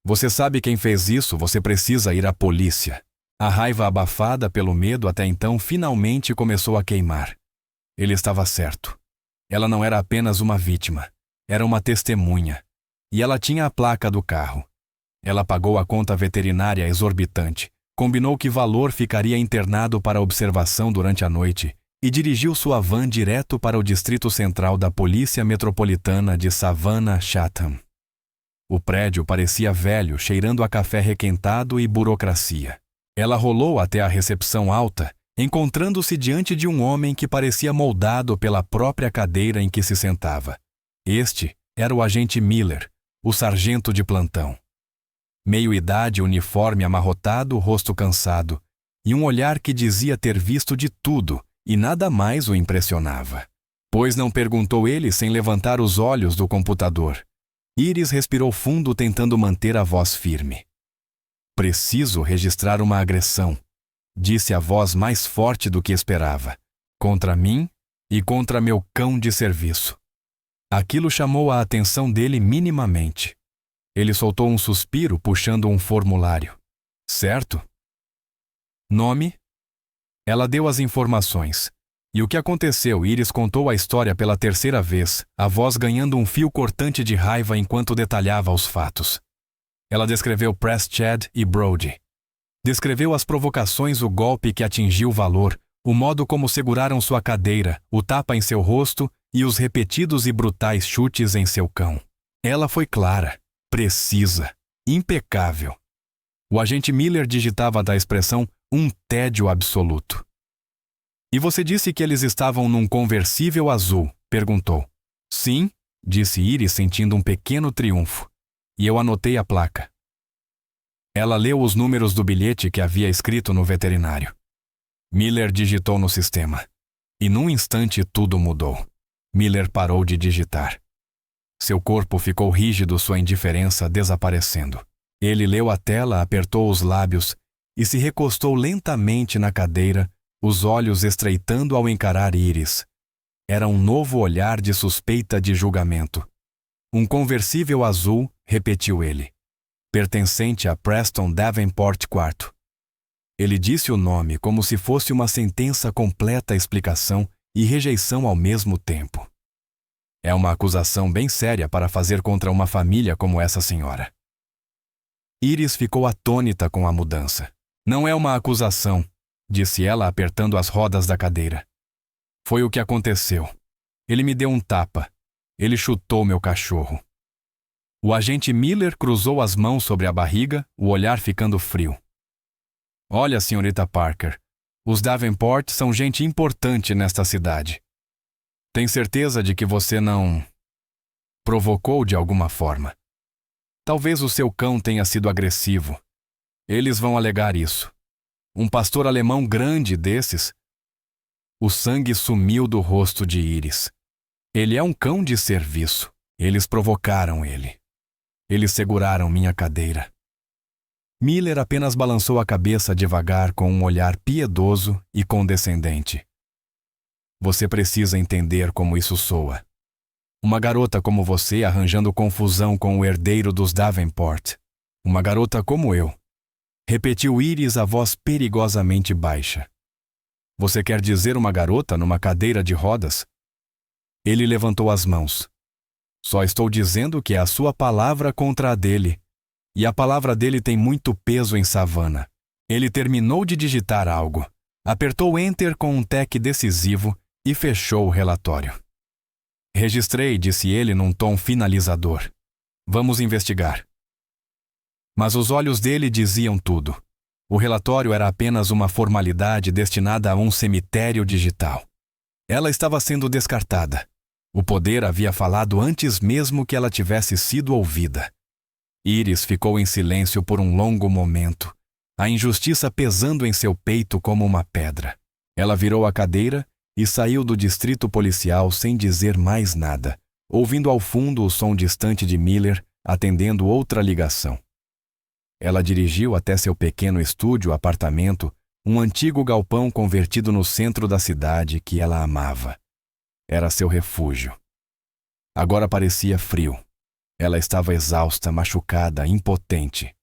Speaker 1: Você sabe quem fez isso? Você precisa ir à polícia. A raiva abafada pelo medo até então finalmente começou a queimar. Ele estava certo. Ela não era apenas uma vítima. Era uma testemunha. E ela tinha a placa do carro. Ela pagou a conta veterinária exorbitante, combinou que Valor ficaria internado para observação durante a noite e dirigiu sua van direto para o Distrito Central da Polícia Metropolitana de Savannah Chatham. O prédio parecia velho, cheirando a café requentado e burocracia. Ela rolou até a recepção alta, encontrando-se diante de um homem que parecia moldado pela própria cadeira em que se sentava. Este era o agente Miller, o sargento de plantão. Meio-idade, uniforme amarrotado, rosto cansado, e um olhar que dizia ter visto de tudo, e nada mais o impressionava. Pois não, perguntou ele sem levantar os olhos do computador. Iris respirou fundo, tentando manter a voz firme. Preciso registrar uma agressão, disse a voz mais forte do que esperava, contra mim e contra meu cão de serviço. Aquilo chamou a atenção dele minimamente. Ele soltou um suspiro, puxando um formulário. Certo? Nome? Ela deu as informações. E o que aconteceu? Iris contou a história pela 3ª vez, a voz ganhando um fio cortante de raiva enquanto detalhava os fatos. Ela descreveu Preschad e Brody. Descreveu as provocações, o golpe que atingiu Valor, o modo como seguraram sua cadeira, o tapa em seu rosto e os repetidos e brutais chutes em seu cão. Ela foi clara, precisa, impecável. O agente Miller digitava da expressão um tédio absoluto. E você disse que eles estavam num conversível azul, perguntou. Sim, disse Iris, sentindo um pequeno triunfo. E eu anotei a placa. Ela leu os números do bilhete que havia escrito no veterinário. Miller digitou no sistema. E num instante tudo mudou. Miller parou de digitar. Seu corpo ficou rígido, sua indiferença desaparecendo. Ele leu a tela, apertou os lábios e se recostou lentamente na cadeira, os olhos estreitando ao encarar Iris. Era um novo olhar de suspeita de julgamento. Um conversível azul, repetiu ele. Pertencente a Preston Davenport IV. Ele disse o nome como se fosse uma sentença completa explicação e rejeição ao mesmo tempo. É uma acusação bem séria para fazer contra uma família como essa senhora. Iris ficou atônita com a mudança. Não é uma acusação, disse ela apertando as rodas da cadeira. Foi o que aconteceu. Ele me deu um tapa. Ele chutou meu cachorro. O agente Miller cruzou as mãos sobre a barriga, o olhar ficando frio. Olha, senhorita Parker, os Davenport são gente importante nesta cidade. Tem certeza de que você não provocou de alguma forma? Talvez o seu cão tenha sido agressivo. Eles vão alegar isso. Um pastor alemão grande desses. O sangue sumiu do rosto de Iris. Ele é um cão de serviço. Eles provocaram ele. Eles seguraram minha cadeira. Miller apenas balançou a cabeça devagar com um olhar piedoso e condescendente. Você precisa entender como isso soa. Uma garota como você arranjando confusão com o herdeiro dos Davenport. Uma garota como eu. Repetiu Iris a voz perigosamente baixa. Você quer dizer uma garota numa cadeira de rodas? Ele levantou as mãos. Só estou dizendo que é a sua palavra contra a dele. E a palavra dele tem muito peso em Savannah. Ele terminou de digitar algo, apertou Enter com um teque decisivo e fechou o relatório. Registrei, disse ele num tom finalizador. Vamos investigar. Mas os olhos dele diziam tudo. O relatório era apenas uma formalidade destinada a um cemitério digital. Ela estava sendo descartada. O poder havia falado antes mesmo que ela tivesse sido ouvida. Iris ficou em silêncio por um longo momento, a injustiça pesando em seu peito como uma pedra. Ela virou a cadeira e saiu do distrito policial sem dizer mais nada, ouvindo ao fundo o som distante de Miller atendendo outra ligação. Ela dirigiu até seu pequeno estúdio-apartamento, um antigo galpão convertido no centro da cidade que ela amava. Era seu refúgio. Agora parecia frio. Ela estava exausta, machucada, impotente.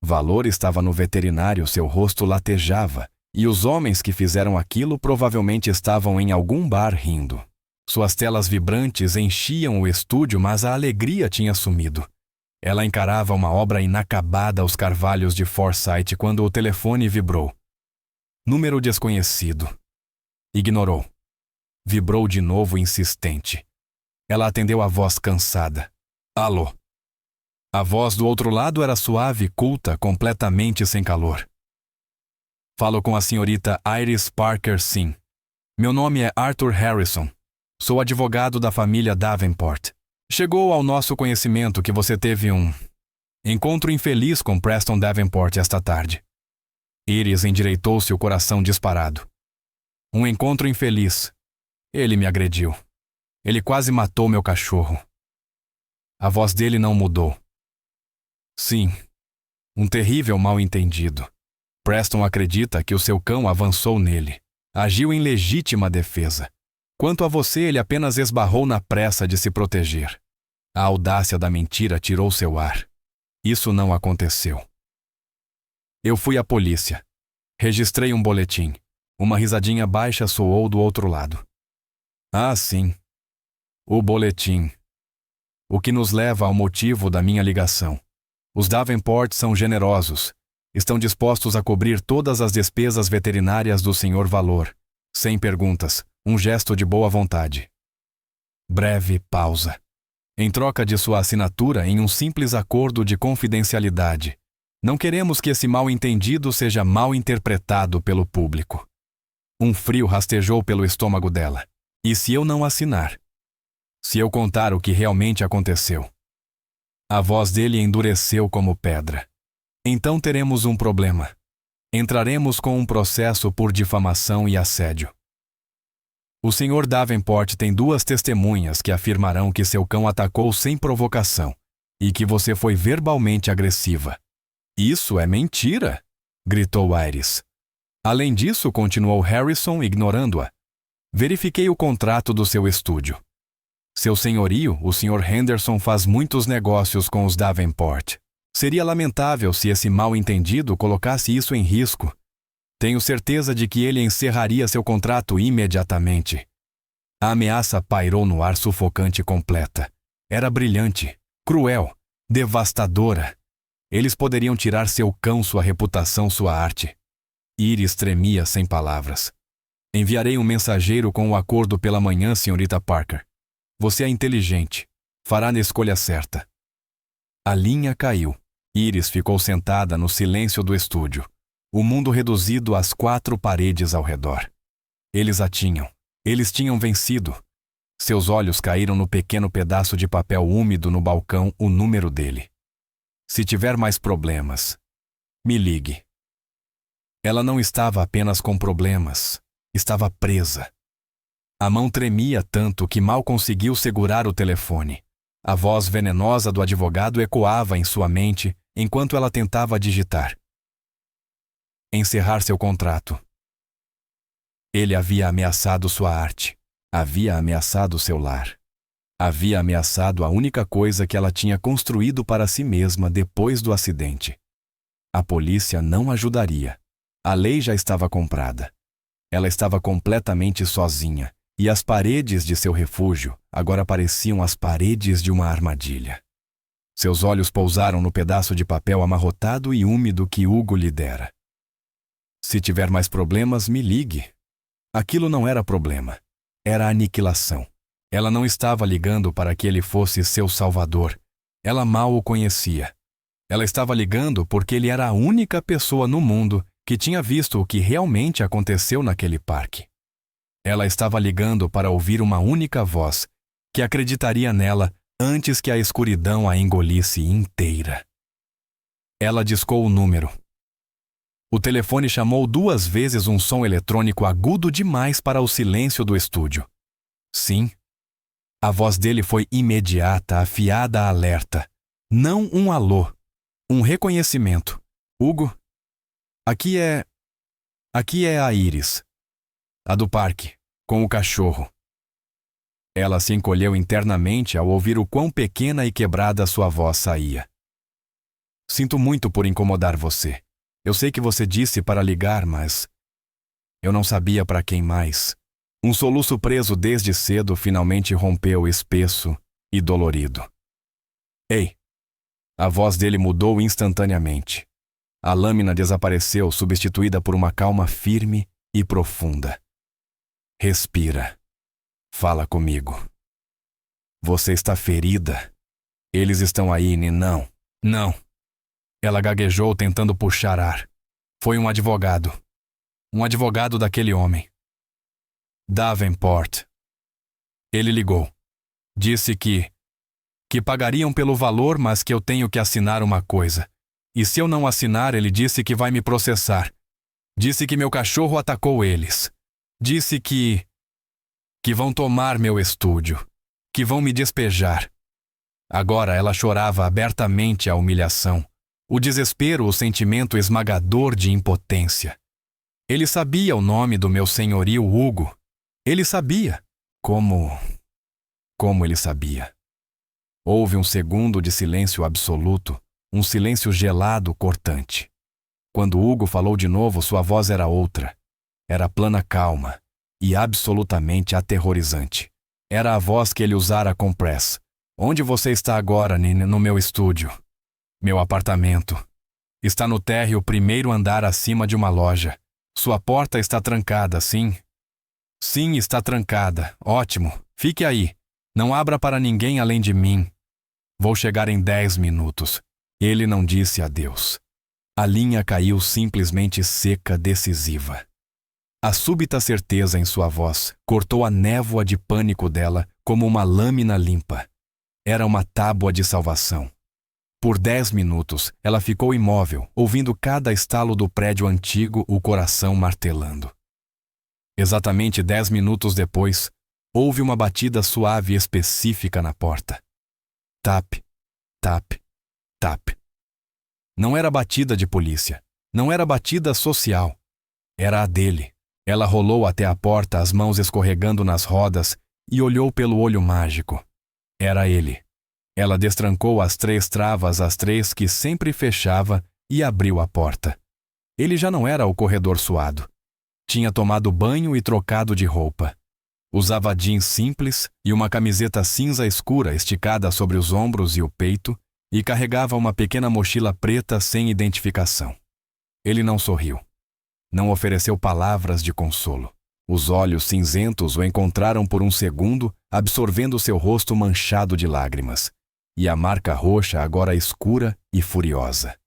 Speaker 1: Valor estava no veterinário, seu rosto latejava, e os homens que fizeram aquilo provavelmente estavam em algum bar rindo. Suas telas vibrantes enchiam o estúdio, mas a alegria tinha sumido. Ela encarava uma obra inacabada aos carvalhos de Forsyth quando o telefone vibrou. Número desconhecido. Ignorou. Vibrou de novo insistente. Ela atendeu a voz cansada. Alô. A voz do outro lado era suave, culta, completamente sem calor. Falo com a senhorita Iris Parker, sim. Meu nome é Arthur Harrison. Sou advogado da família Davenport. Chegou ao nosso conhecimento que você teve um encontro infeliz com Preston Davenport esta tarde. Iris endireitou-se, o coração disparado. Um encontro infeliz. Ele me agrediu. Ele quase matou meu cachorro. A voz dele não mudou. Sim, um terrível mal-entendido. Preston acredita que o seu cão avançou nele. Agiu em legítima defesa. Quanto a você, ele apenas esbarrou na pressa de se proteger. A audácia da mentira tirou seu ar. Isso não aconteceu. Eu fui à polícia. Registrei um boletim. Uma risadinha baixa soou do outro lado. Ah, sim. O boletim. O que nos leva ao motivo da minha ligação. Os Davenport são generosos. Estão dispostos a cobrir todas as despesas veterinárias do Sr. Valor. Sem perguntas. Um gesto de boa vontade. Breve pausa. Em troca de sua assinatura em um simples acordo de confidencialidade. Não queremos que esse mal-entendido seja mal interpretado pelo público. Um frio rastejou pelo estômago dela. E se eu não assinar? Se eu contar o que realmente aconteceu? A voz dele endureceu como pedra. Então teremos um problema. Entraremos com um processo por difamação e assédio. O Sr. Davenport tem 2 testemunhas que afirmarão que seu cão atacou sem provocação e que você foi verbalmente agressiva. Isso é mentira, gritou Iris. Além disso, continuou Harrison, ignorando-a, verifiquei o contrato do seu estúdio. Seu senhorio, o Sr. Henderson, faz muitos negócios com os Davenport. Seria lamentável se esse mal-entendido colocasse isso em risco. Tenho certeza de que ele encerraria seu contrato imediatamente. A ameaça pairou no ar sufocante e completa. Era brilhante, cruel, devastadora. Eles poderiam tirar seu cão, sua reputação, sua arte. Iris tremia sem palavras. Enviarei um mensageiro com o acordo pela manhã, senhorita Parker. Você é inteligente. Fará a escolha certa. A linha caiu. Iris ficou sentada no silêncio do estúdio. O mundo reduzido às 4 paredes ao redor. Eles a tinham. Eles tinham vencido. Seus olhos caíram no pequeno pedaço de papel úmido no balcão, o número dele. Se tiver mais problemas, me ligue. Ela não estava apenas com problemas. Estava presa. A mão tremia tanto que mal conseguiu segurar o telefone. A voz venenosa do advogado ecoava em sua mente enquanto ela tentava digitar. Encerrar seu contrato. Ele havia ameaçado sua arte. Havia ameaçado seu lar. Havia ameaçado a única coisa que ela tinha construído para si mesma depois do acidente. A polícia não ajudaria. A lei já estava comprada. Ela estava completamente sozinha. E as paredes de seu refúgio agora pareciam as paredes de uma armadilha. Seus olhos pousaram no pedaço de papel amarrotado e úmido que Hugo lhe dera. Se tiver mais problemas, me ligue. Aquilo não era problema. Era aniquilação. Ela não estava ligando para que ele fosse seu salvador. Ela mal o conhecia. Ela estava ligando porque ele era a única pessoa no mundo que tinha visto o que realmente aconteceu naquele parque. Ela estava ligando para ouvir uma única voz, que acreditaria nela antes que a escuridão a engolisse inteira. Ela discou o número. O telefone chamou 2 vezes um som eletrônico agudo demais para o silêncio do estúdio. Sim. A voz dele foi imediata, afiada, alerta. Não um alô. Um reconhecimento. Hugo? Aqui é a Iris. A do parque, com o cachorro. Ela se encolheu internamente ao ouvir o quão pequena e quebrada sua voz saía. Sinto muito por incomodar você. Eu sei que você disse para ligar, mas eu não sabia para quem mais. Um soluço preso desde cedo finalmente rompeu espesso e dolorido. Ei! A voz dele mudou instantaneamente. A lâmina desapareceu, substituída por uma calma firme e profunda. Respira. Fala comigo. Você está ferida. Eles estão aí, não. Não. Ela gaguejou tentando puxar ar. Foi um advogado. Um advogado daquele homem. Davenport. Ele ligou. Disse que pagariam pelo valor, mas que eu tenho que assinar uma coisa. E se eu não assinar, ele disse que vai me processar. Disse que meu cachorro atacou eles. Disse que vão tomar meu estúdio, que vão me despejar. Agora ela chorava abertamente a humilhação, o desespero, o sentimento esmagador de impotência. Ele sabia o nome do meu senhorio Hugo. Ele sabia. Como ele sabia. Houve um segundo de silêncio absoluto, um silêncio gelado, cortante. Quando Hugo falou de novo, sua voz era outra. Era plana, calma e absolutamente aterrorizante. Era a voz que ele usara com Press. Onde você está agora, Nina? No meu estúdio. Meu apartamento. Está no térreo, primeiro andar acima de uma loja. Sua porta está trancada, sim? Sim, está trancada. Ótimo. Fique aí. Não abra para ninguém além de mim. Vou chegar em 10 minutos. Ele não disse adeus. A linha caiu simplesmente seca, decisiva. A súbita certeza em sua voz cortou a névoa de pânico dela como uma lâmina limpa. Era uma tábua de salvação. Por 10 minutos, ela ficou imóvel, ouvindo cada estalo do prédio antigo, o coração martelando. Exatamente 10 minutos depois, houve uma batida suave e específica na porta. Tap, tap, tap. Não era batida de polícia. Não era batida social. Era a dele. Ela rolou até a porta, as mãos escorregando nas rodas, e olhou pelo olho mágico. Era ele. Ela destrancou as 3 travas, as 3 que sempre fechava, e abriu a porta. Ele já não era o corredor suado. Tinha tomado banho e trocado de roupa. Usava jeans simples e uma camiseta cinza escura esticada sobre os ombros e o peito, e carregava uma pequena mochila preta sem identificação. Ele não sorriu. Não ofereceu palavras de consolo. Os olhos cinzentos o encontraram por um segundo, absorvendo seu rosto manchado de lágrimas, e a marca roxa agora escura e furiosa.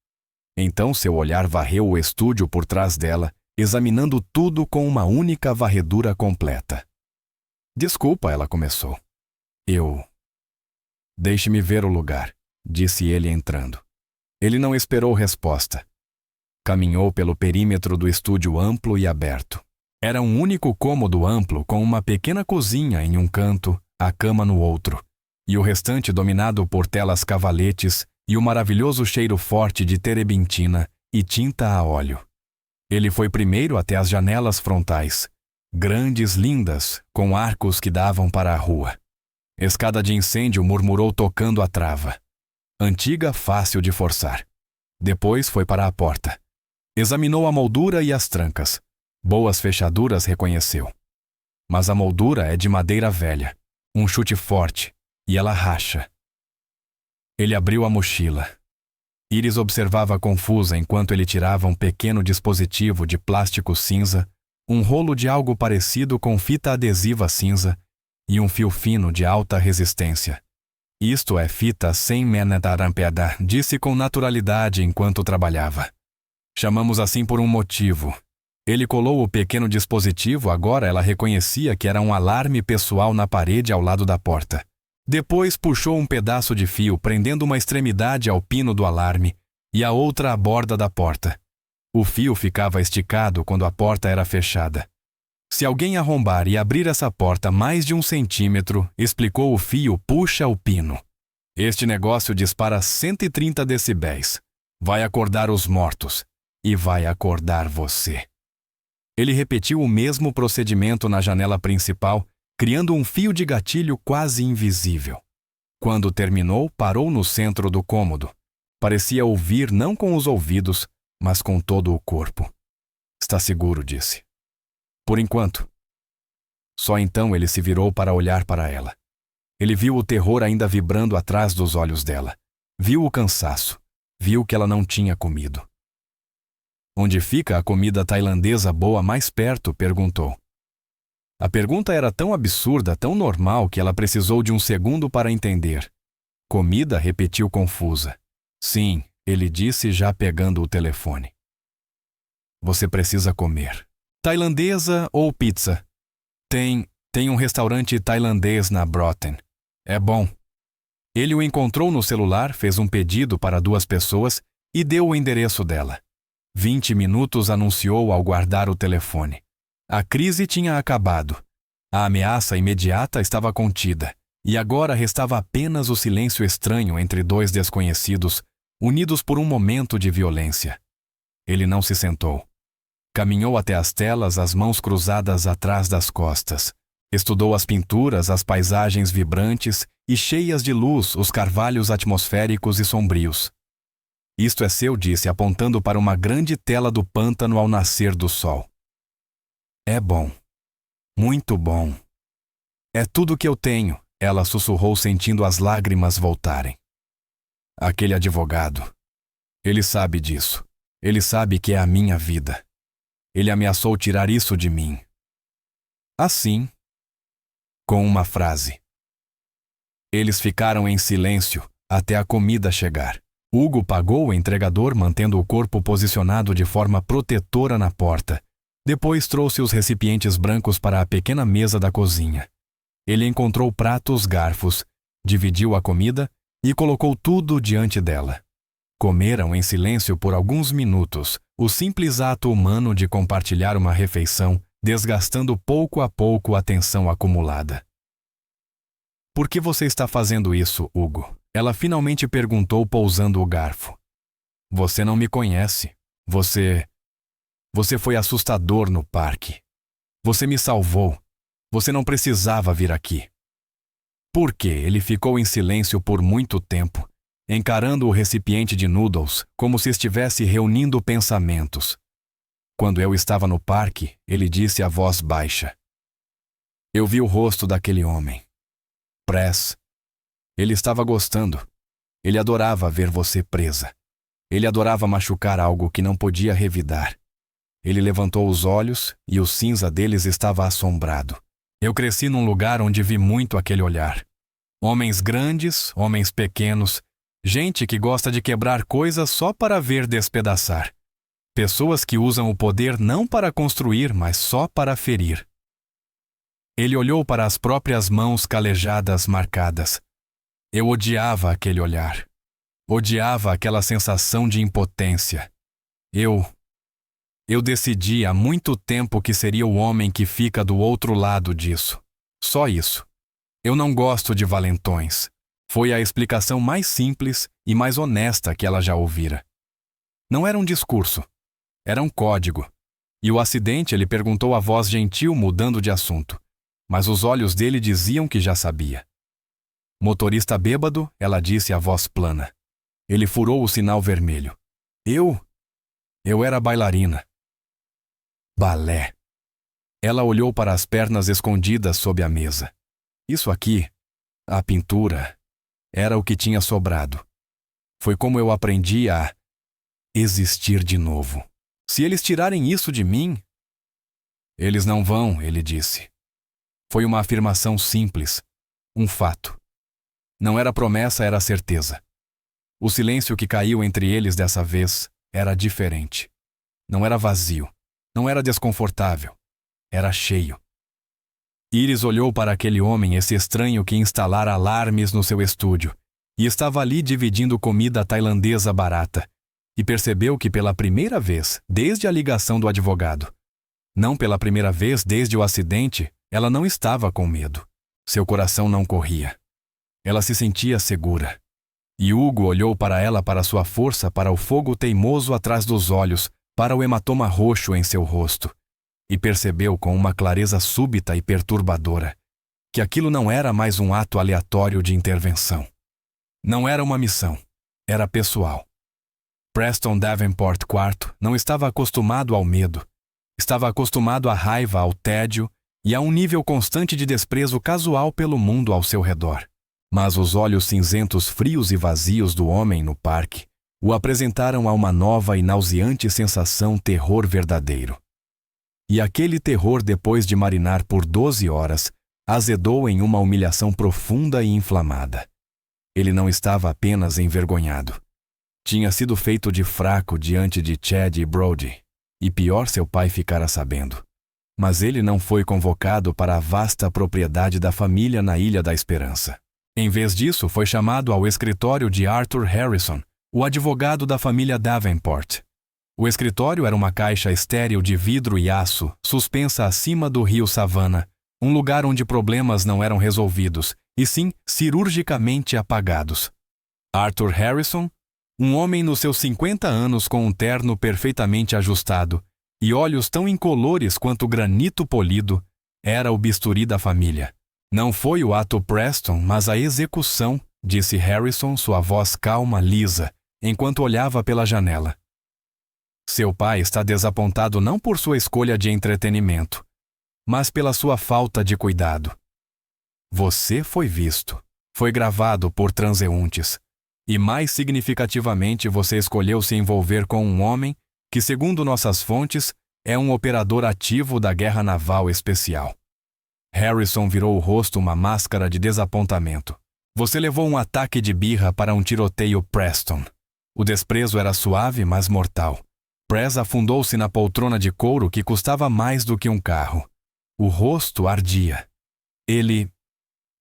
Speaker 1: Então seu olhar varreu o estúdio por trás dela, examinando tudo com uma única varredura completa. Desculpa, ela começou. Deixe-me ver o lugar, disse ele entrando. Ele não esperou resposta. Caminhou pelo perímetro do estúdio amplo e aberto. Era um único cômodo amplo com uma pequena cozinha em um canto, a cama no outro, e o restante dominado por telas cavaletes e o maravilhoso cheiro forte de terebintina e tinta a óleo. Ele foi primeiro até as janelas frontais, grandes, lindas, com arcos que davam para a rua. Escada de incêndio, murmurou tocando a trava. Antiga, fácil de forçar. Depois foi para a porta. Examinou a moldura e as trancas. Boas fechaduras, reconheceu. Mas a moldura é de madeira velha, um chute forte, e ela racha. Ele abriu a mochila. Iris observava confusa enquanto ele tirava um pequeno dispositivo de plástico cinza, um rolo de algo parecido com fita adesiva cinza e um fio fino de alta resistência. Isto é fita sem menetarampeda, disse com naturalidade enquanto trabalhava. Chamamos assim por um motivo. Ele colou o pequeno dispositivo, agora ela reconhecia que era um alarme pessoal na parede ao lado da porta. Depois puxou um pedaço de fio, prendendo uma extremidade ao pino do alarme e a outra à borda da porta. O fio ficava esticado quando a porta era fechada. Se alguém arrombar e abrir essa porta mais de 1 centímetro, explicou, o fio puxa o pino. Este negócio dispara 130 decibéis. Vai acordar os mortos. E vai acordar você. Ele repetiu o mesmo procedimento na janela principal, criando um fio de gatilho quase invisível. Quando terminou, parou no centro do cômodo. Parecia ouvir não com os ouvidos, mas com todo o corpo. Está seguro, disse. Por enquanto. Só então ele se virou para olhar para ela. Ele viu o terror ainda vibrando atrás dos olhos dela. Viu o cansaço. Viu que ela não tinha comido. Onde fica a comida tailandesa boa mais perto? Perguntou. A pergunta era tão absurda, tão normal, que ela precisou de um segundo para entender. Comida? Repetiu confusa. Sim, ele disse, já pegando o telefone. Você precisa comer. Tailandesa ou pizza? Tem um restaurante tailandês na Broughton. É bom. Ele o encontrou no celular, fez um pedido para 2 pessoas e deu o endereço dela. 20 minutos, anunciou ao guardar o telefone. A crise tinha acabado. A ameaça imediata estava contida, e agora restava apenas o silêncio estranho entre 2 desconhecidos, unidos por um momento de violência. Ele não se sentou. Caminhou até as telas, as mãos cruzadas atrás das costas. Estudou as pinturas, as paisagens vibrantes e cheias de luz, os carvalhos atmosféricos e sombrios. Isto é seu, disse, apontando para uma grande tela do pântano ao nascer do sol. É bom. Muito bom. É tudo que eu tenho, ela sussurrou, sentindo as lágrimas voltarem. Aquele advogado. Ele sabe disso. Ele sabe que é a minha vida. Ele ameaçou tirar isso de mim. Assim, com uma frase. Eles ficaram em silêncio até a comida chegar. Hugo pagou o entregador, mantendo o corpo posicionado de forma protetora na porta. Depois trouxe os recipientes brancos para a pequena mesa da cozinha. Ele encontrou pratos, garfos, dividiu a comida e colocou tudo diante dela. Comeram em silêncio por alguns minutos, o simples ato humano de compartilhar uma refeição, desgastando pouco a pouco a tensão acumulada. Por que você está fazendo isso, Hugo? Ela finalmente perguntou, pousando o garfo. Você não me conhece. Você... Você foi assustador no parque. Você me salvou. Você não precisava vir aqui. Por quê? Ele ficou em silêncio por muito tempo, encarando o recipiente de noodles como se estivesse reunindo pensamentos. Quando eu estava no parque, ele disse a voz baixa: Eu vi o rosto daquele homem. Press. Ele estava gostando. Ele adorava ver você presa. Ele adorava machucar algo que não podia revidar. Ele levantou os olhos e o cinza deles estava assombrado. Eu cresci num lugar onde vi muito aquele olhar. Homens grandes, homens pequenos, gente que gosta de quebrar coisas só para ver despedaçar. Pessoas que usam o poder não para construir, mas só para ferir. Ele olhou para as próprias mãos calejadas marcadas. Eu odiava aquele olhar. Odiava aquela sensação de impotência. Eu decidi há muito tempo que seria o homem que fica do outro lado disso. Só isso. Eu não gosto de valentões. Foi a explicação mais simples e mais honesta que ela já ouvira. Não era um discurso. Era um código. E o acidente ele perguntou a voz gentil mudando de assunto. Mas os olhos dele diziam que já sabia. Motorista bêbado, ela disse a voz plana. Ele furou o sinal vermelho. Eu era bailarina. Balé. Ela olhou para as pernas escondidas sob a mesa. Isso aqui, a pintura, era o que tinha sobrado. Foi como eu aprendi a existir de novo. Se eles tirarem isso de mim... Eles não vão, ele disse. Foi uma afirmação simples, um fato. Não era promessa, era certeza. O silêncio que caiu entre eles dessa vez era diferente. Não era vazio. Não era desconfortável. Era cheio. Iris olhou para aquele homem, esse estranho que instalara alarmes no seu estúdio, e estava ali dividindo comida tailandesa barata, e percebeu que pela primeira vez, desde a ligação do advogado, não pela primeira vez desde o acidente, ela não estava com medo. Seu coração não corria. Ela se sentia segura. E Hugo olhou para ela, para sua força, para o fogo teimoso atrás dos olhos, para o hematoma roxo em seu rosto, e percebeu com uma clareza súbita e perturbadora que aquilo não era mais um ato aleatório de intervenção. Não era uma missão, era pessoal. Preston Davenport IV não estava acostumado ao medo, estava acostumado à raiva, ao tédio e a um nível constante de desprezo casual pelo mundo ao seu redor. Mas os olhos cinzentos frios e vazios do homem no parque o apresentaram a uma nova e nauseante sensação terror verdadeiro. E aquele terror, depois de marinar por 12 horas, azedou em uma humilhação profunda e inflamada. Ele não estava apenas envergonhado. Tinha sido feito de fraco diante de Chad e Brody, e pior seu pai ficara sabendo. Mas ele não foi convocado para a vasta propriedade da família na Ilha da Esperança. Em vez disso, foi chamado ao escritório de Arthur Harrison, o advogado da família Davenport. O escritório era uma caixa estéril de vidro e aço, suspensa acima do rio Savannah, um lugar onde problemas não eram resolvidos, e sim cirurgicamente apagados. Arthur Harrison, um homem nos seus 50 anos com um terno perfeitamente ajustado e olhos tão incolores quanto granito polido, era o bisturi da família. Não foi o ato Preston, mas a execução, disse Harrison, sua voz calma, lisa, enquanto olhava pela janela. Seu pai está desapontado não por sua escolha de entretenimento, mas pela sua falta de cuidado. Você foi visto, foi gravado por transeuntes, e mais significativamente você escolheu se envolver com um homem que, segundo nossas fontes, é um operador ativo da Guerra Naval Especial. Harrison virou o rosto uma máscara de desapontamento. Você levou um ataque de birra para um tiroteio Preston. O desprezo era suave, mas mortal. Press afundou-se na poltrona de couro que custava mais do que um carro. O rosto ardia. Ele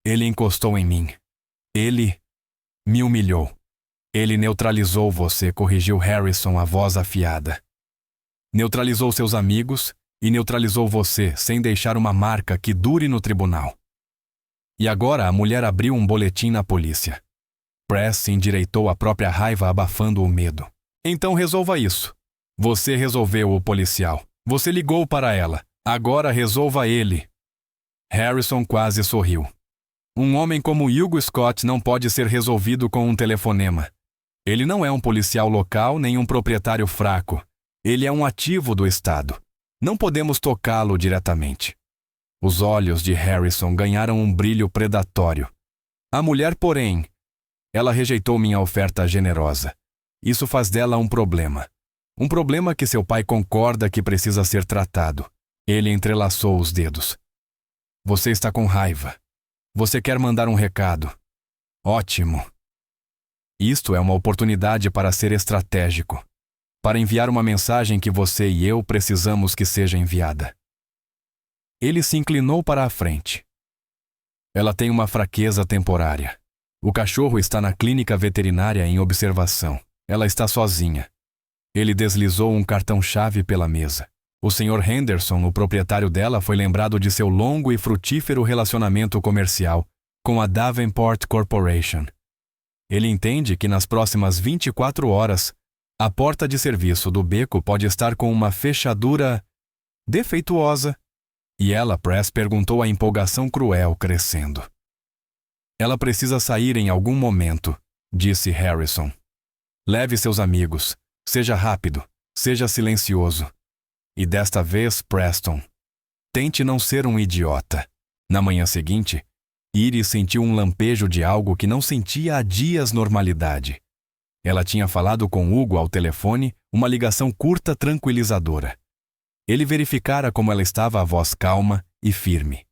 Speaker 1: encostou em mim. Ele me humilhou. Ele neutralizou você, corrigiu Harrison, a voz afiada. Neutralizou seus amigos e neutralizou você, sem deixar uma marca que dure no tribunal. E agora a mulher abriu um boletim na polícia. Press endireitou a própria raiva, abafando o medo. Então resolva isso. Você resolveu o policial. Você ligou para ela. Agora resolva ele. Harrison quase sorriu. Um homem como Hugo Scott não pode ser resolvido com um telefonema. Ele não é um policial local nem um proprietário fraco. Ele é um ativo do Estado. Não podemos tocá-lo diretamente. Os olhos de Harrison ganharam um brilho predatório. A mulher, porém, ela rejeitou minha oferta generosa. Isso faz dela um problema. Um problema que seu pai concorda que precisa ser tratado. Ele entrelaçou os dedos. Você está com raiva. Você quer mandar um recado. Ótimo. Isto é uma oportunidade para ser estratégico. Para enviar uma mensagem que você e eu precisamos que seja enviada. Ele se inclinou para a frente. Ela tem uma fraqueza temporária. O cachorro está na clínica veterinária em observação. Ela está sozinha. Ele deslizou um cartão-chave pela mesa. O Sr. Henderson, o proprietário dela, foi lembrado de seu longo e frutífero relacionamento comercial com a Davenport Corporation. Ele entende que nas próximas 24 horas, a porta de serviço do beco pode estar com uma fechadura defeituosa. E ela, Press, perguntou a empolgação cruel crescendo. Ela precisa sair em algum momento, disse Harrison. Leve seus amigos. Seja rápido. Seja silencioso. E desta vez, Preston, tente não ser um idiota. Na manhã seguinte, Iris sentiu um lampejo de algo que não sentia há dias normalidade. Ela tinha falado com Hugo ao telefone, uma ligação curta tranquilizadora. Ele verificara como ela estava a voz calma e firme.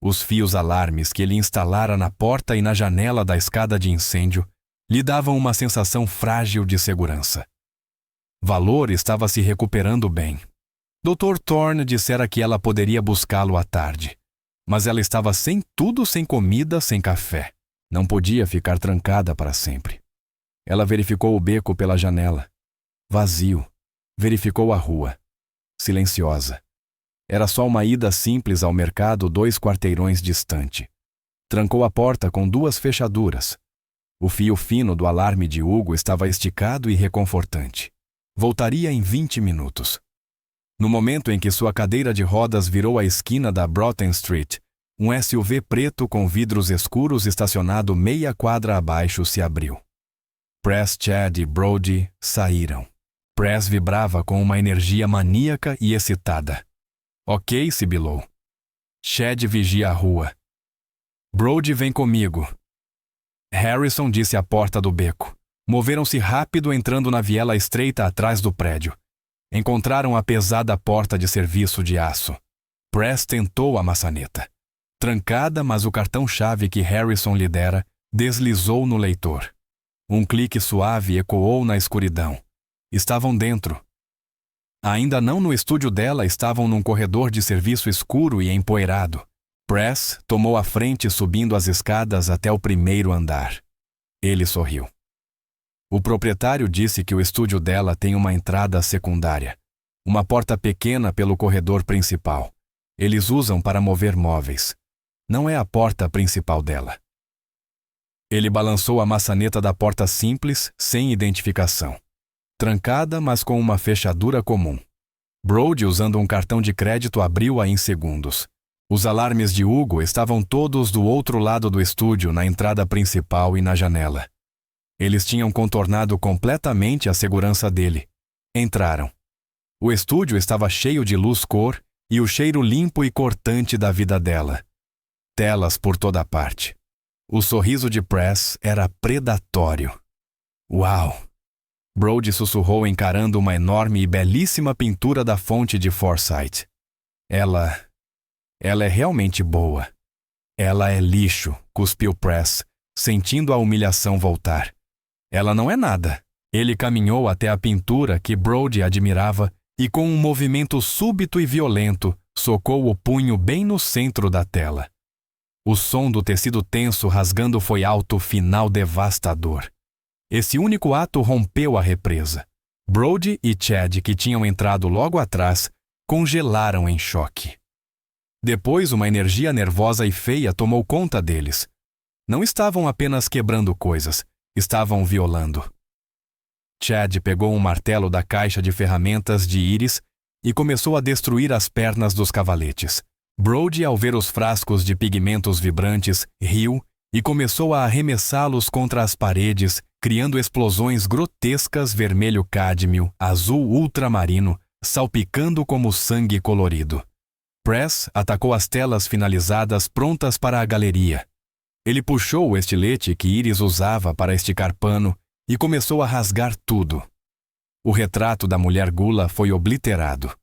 Speaker 1: Os fios alarmes que ele instalara na porta e na janela da escada de incêndio lhe davam uma sensação frágil de segurança. Valor estava se recuperando bem. Dr. Thorne dissera que ela poderia buscá-lo à tarde. Mas ela estava sem comida, sem café. Não podia ficar trancada para sempre. Ela verificou o beco pela janela. Vazio. Verificou a rua. Silenciosa. Era só uma ida simples ao mercado 2 quarteirões distante. Trancou a porta com 2 fechaduras. O fio fino do alarme de Hugo estava esticado e reconfortante. Voltaria em 20 minutos. No momento em que sua cadeira de rodas virou a esquina da Broughton Street, um SUV preto com vidros escuros estacionado meia quadra abaixo se abriu. Press, Chad e Brody saíram. Press vibrava com uma energia maníaca e excitada. Ok, sibilou. Chad vigia a rua. Brody vem comigo. Harrison disse à porta do beco. Moveram-se rápido entrando na viela estreita atrás do prédio. Encontraram a pesada porta de serviço de aço. Press tentou a maçaneta. Trancada, mas o cartão-chave que Harrison lhe dera deslizou no leitor. Um clique suave ecoou na escuridão. Estavam dentro. Ainda não no estúdio dela, estavam num corredor de serviço escuro e empoeirado. Press tomou a frente subindo as escadas até o primeiro andar. Ele sorriu. O proprietário disse que o estúdio dela tem uma entrada secundária. Uma porta pequena pelo corredor principal. Eles usam para mover móveis. Não é a porta principal dela. Ele balançou a maçaneta da porta simples, sem identificação. Trancada, mas com uma fechadura comum. Brody, usando um cartão de crédito, abriu-a em segundos. Os alarmes de Hugo estavam todos do outro lado do estúdio, na entrada principal e na janela. Eles tinham contornado completamente a segurança dele. Entraram. O estúdio estava cheio de luz cor e o cheiro limpo e cortante da vida dela. Telas por toda parte. O sorriso de Press era predatório. Uau! Brody sussurrou encarando uma enorme e belíssima pintura da fonte de Forsyth. Ela é realmente boa. Ela é lixo, cuspiu Press, sentindo a humilhação voltar. Ela não é nada. Ele caminhou até a pintura que Brody admirava e, com um movimento súbito e violento, socou o punho bem no centro da tela. O som do tecido tenso rasgando foi alto, final devastador. Esse único ato rompeu a represa. Brody e Chad, que tinham entrado logo atrás, congelaram em choque. Depois, uma energia nervosa e feia tomou conta deles. Não estavam apenas quebrando coisas, estavam violando. Chad pegou um martelo da caixa de ferramentas de Iris e começou a destruir as pernas dos cavaletes. Brody, ao ver os frascos de pigmentos vibrantes, riu e começou a arremessá-los contra as paredes, criando explosões grotescas vermelho-cádmio, azul ultramarino, salpicando como sangue colorido. Press atacou as telas finalizadas prontas para a galeria. Ele puxou o estilete que Iris usava para esticar pano e começou a rasgar tudo. O retrato da mulher gula foi obliterado.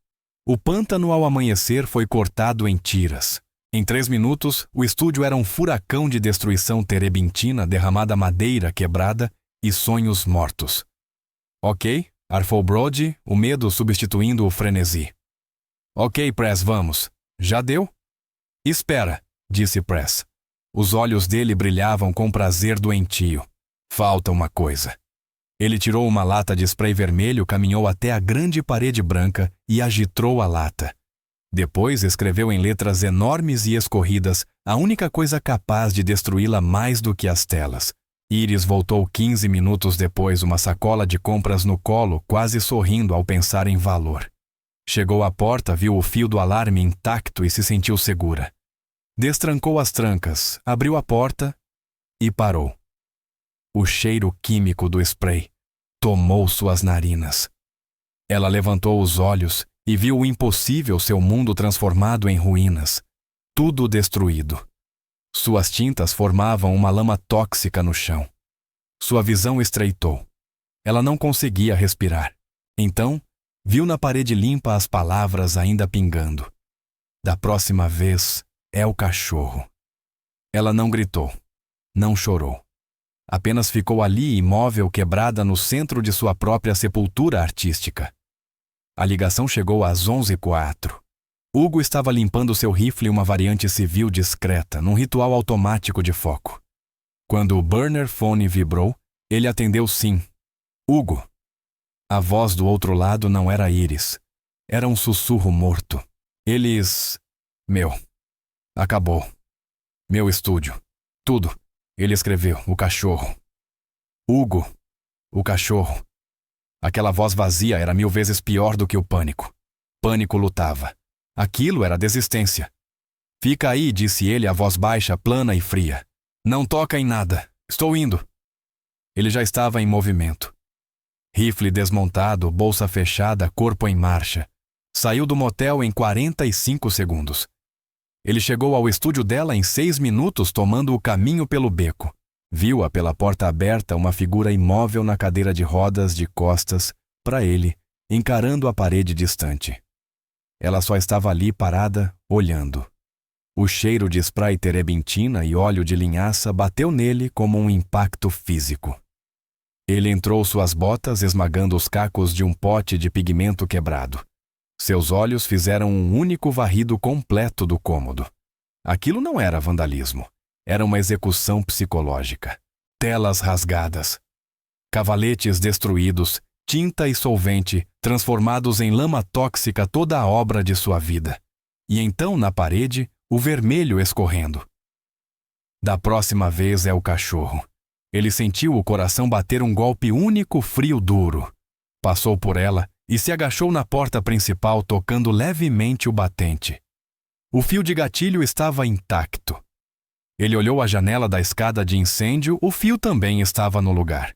Speaker 1: O pântano ao amanhecer foi cortado em tiras. Em 3 minutos, o estúdio era um furacão de destruição terebintina, derramada madeira quebrada e sonhos mortos. Ok, arfou Brody, o medo substituindo o frenesi. Ok, Press, vamos. Já deu? Espera, disse Press. Os olhos dele brilhavam com prazer doentio. Falta uma coisa. Ele tirou uma lata de spray vermelho, caminhou até a grande parede branca e agitou a lata. Depois escreveu em letras enormes e escorridas a única coisa capaz de destruí-la mais do que as telas. Iris voltou 15 minutos depois, uma sacola de compras no colo, quase sorrindo ao pensar em valor. Chegou à porta, viu o fio do alarme intacto e se sentiu segura. Destrancou as trancas, abriu a porta e parou. O cheiro químico do spray tomou suas narinas. Ela levantou os olhos e viu o impossível, seu mundo transformado em ruínas. Tudo destruído. Suas tintas formavam uma lama tóxica no chão. Sua visão estreitou. Ela não conseguia respirar. Então, viu na parede limpa as palavras ainda pingando. Da próxima vez, é o cachorro. Ela não gritou, não chorou. Apenas ficou ali imóvel, quebrada no centro de sua própria sepultura artística. A ligação chegou às 11h04. Hugo estava limpando seu rifle, uma variante civil discreta, num ritual automático de foco. Quando o burner phone vibrou, ele atendeu sim. Hugo. A voz do outro lado não era Iris. Era um sussurro morto. Eles... Acabou. Meu estúdio. Tudo. Ele escreveu, o cachorro. Hugo. O cachorro. Aquela voz vazia era 1000 vezes pior do que o pânico. Pânico lutava. Aquilo era desistência. Fica aí, disse ele, a voz baixa, plana e fria. Não toca em nada. Estou indo. Ele já estava em movimento. Rifle desmontado, bolsa fechada, corpo em marcha. Saiu do motel em 45 segundos. Ele chegou ao estúdio dela em 6 minutos, tomando o caminho pelo beco. Viu-a pela porta aberta, uma figura imóvel na cadeira de rodas de costas para ele, encarando a parede distante. Ela só estava ali parada, olhando. O cheiro de spray terebintina e óleo de linhaça bateu nele como um impacto físico. Ele entrou suas botas, esmagando os cacos de um pote de pigmento quebrado. Seus olhos fizeram um único varrido completo do cômodo. Aquilo não era vandalismo. Era uma execução psicológica. Telas rasgadas. Cavaletes destruídos, tinta e solvente, transformados em lama tóxica, toda a obra de sua vida. E então, na parede, o vermelho escorrendo. Da próxima vez é o cachorro. Ele sentiu o coração bater um golpe único, frio, duro. Passou por ela e se agachou na porta principal, tocando levemente o batente. O fio de gatilho estava intacto. Ele olhou a janela da escada de incêndio, o fio também estava no lugar.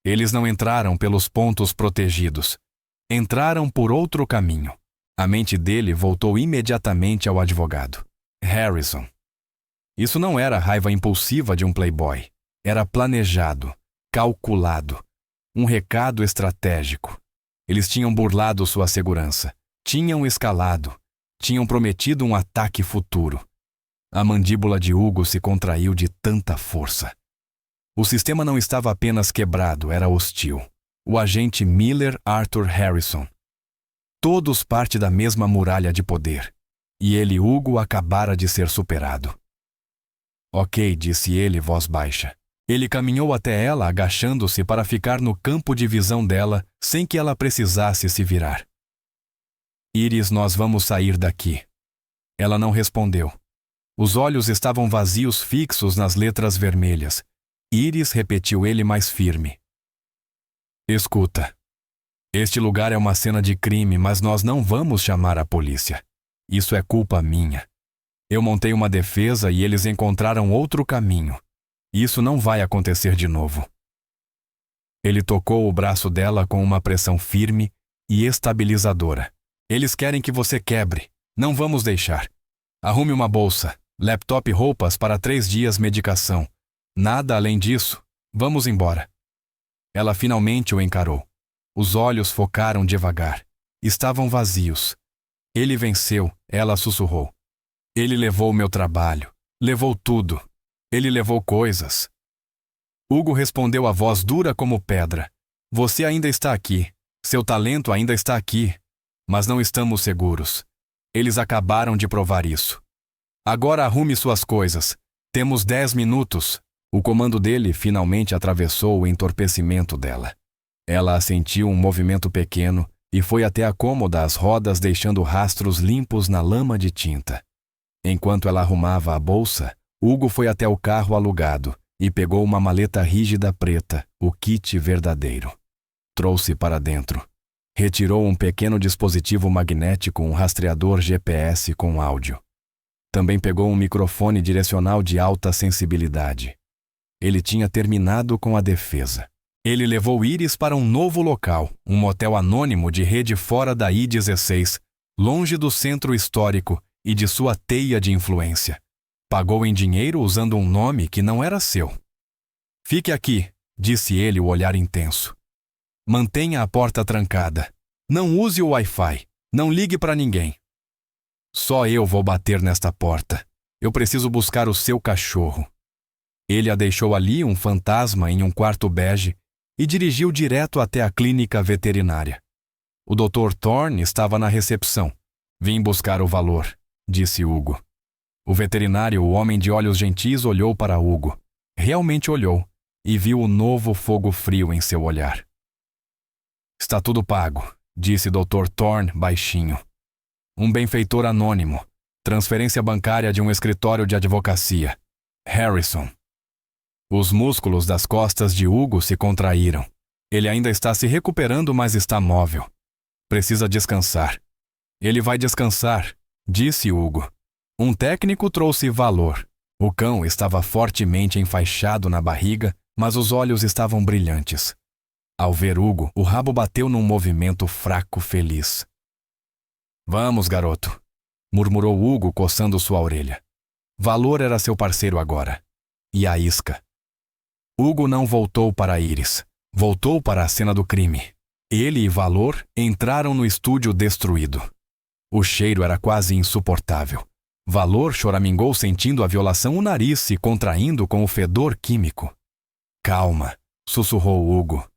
Speaker 1: Eles não entraram pelos pontos protegidos. Entraram por outro caminho. A mente dele voltou imediatamente ao advogado. Harrison. Isso não era a raiva impulsiva de um playboy. Era planejado, calculado. Um recado estratégico. Eles tinham burlado sua segurança. Tinham escalado. Tinham prometido um ataque futuro. A mandíbula de Hugo se contraiu de tanta força. O sistema não estava apenas quebrado, era hostil. O agente Miller Arthur Harrison. Todos parte da mesma muralha de poder. E ele, Hugo, acabara de ser superado. Ok, disse ele, voz baixa. Ele caminhou até ela, agachando-se para ficar no campo de visão dela, sem que ela precisasse se virar. Iris, nós vamos sair daqui. Ela não respondeu. Os olhos estavam vazios, fixos nas letras vermelhas. Iris, repetiu ele mais firme. Escuta. Este lugar é uma cena de crime, mas nós não vamos chamar a polícia. Isso é culpa minha. Eu montei uma defesa e eles encontraram outro caminho. Isso não vai acontecer de novo. Ele tocou o braço dela com uma pressão firme e estabilizadora. Eles querem que você quebre. Não vamos deixar. Arrume uma bolsa, laptop e roupas para 3 dias medicação. Nada além disso. Vamos embora. Ela finalmente o encarou. Os olhos focaram devagar. Estavam vazios. Ele venceu, ela sussurrou. Ele levou meu trabalho. Levou tudo. Ele levou coisas. Hugo respondeu a voz dura como pedra. Você ainda está aqui. Seu talento ainda está aqui. Mas não estamos seguros. Eles acabaram de provar isso. Agora arrume suas coisas. Temos 10 minutos. O comando dele finalmente atravessou o entorpecimento dela. Ela assentiu um movimento pequeno e foi até a cômoda às rodas deixando rastros limpos na lama de tinta. Enquanto ela arrumava a bolsa, Hugo foi até o carro alugado e pegou uma maleta rígida preta, o kit verdadeiro. Trouxe para dentro. Retirou um pequeno dispositivo magnético, um rastreador GPS com áudio. Também pegou um microfone direcional de alta sensibilidade. Ele tinha terminado com a defesa. Ele levou Iris para um novo local, um motel anônimo de rede fora da I-16, longe do centro histórico e de sua teia de influência. Pagou em dinheiro usando um nome que não era seu. Fique aqui, disse ele, o olhar intenso. Mantenha a porta trancada. Não use o Wi-Fi. Não ligue para ninguém. Só eu vou bater nesta porta. Eu preciso buscar o seu cachorro. Ele a deixou ali, um fantasma, em um quarto bege, e dirigiu direto até a clínica veterinária. O Dr. Thorne estava na recepção. Vim buscar o valor, disse Hugo. O veterinário, o homem de olhos gentis, olhou para Hugo. Realmente olhou, e viu o novo fogo frio em seu olhar. Está tudo pago, disse Dr. Thorne baixinho. Um benfeitor anônimo. Transferência bancária de um escritório de advocacia. Harrison. Os músculos das costas de Hugo se contraíram. Ele ainda está se recuperando, mas está móvel. Precisa descansar. Ele vai descansar, disse Hugo. Um técnico trouxe valor. O cão estava fortemente enfaixado na barriga, mas os olhos estavam brilhantes. Ao ver Hugo, o rabo bateu num movimento fraco feliz. Vamos, garoto, murmurou Hugo coçando sua orelha. Valor era seu parceiro agora. E a isca. Hugo não voltou para Iris. Voltou para a cena do crime. Ele e Valor entraram no estúdio destruído. O cheiro era quase insuportável. Valor choramingou sentindo a violação o nariz se contraindo com o fedor químico. Calma, sussurrou Hugo.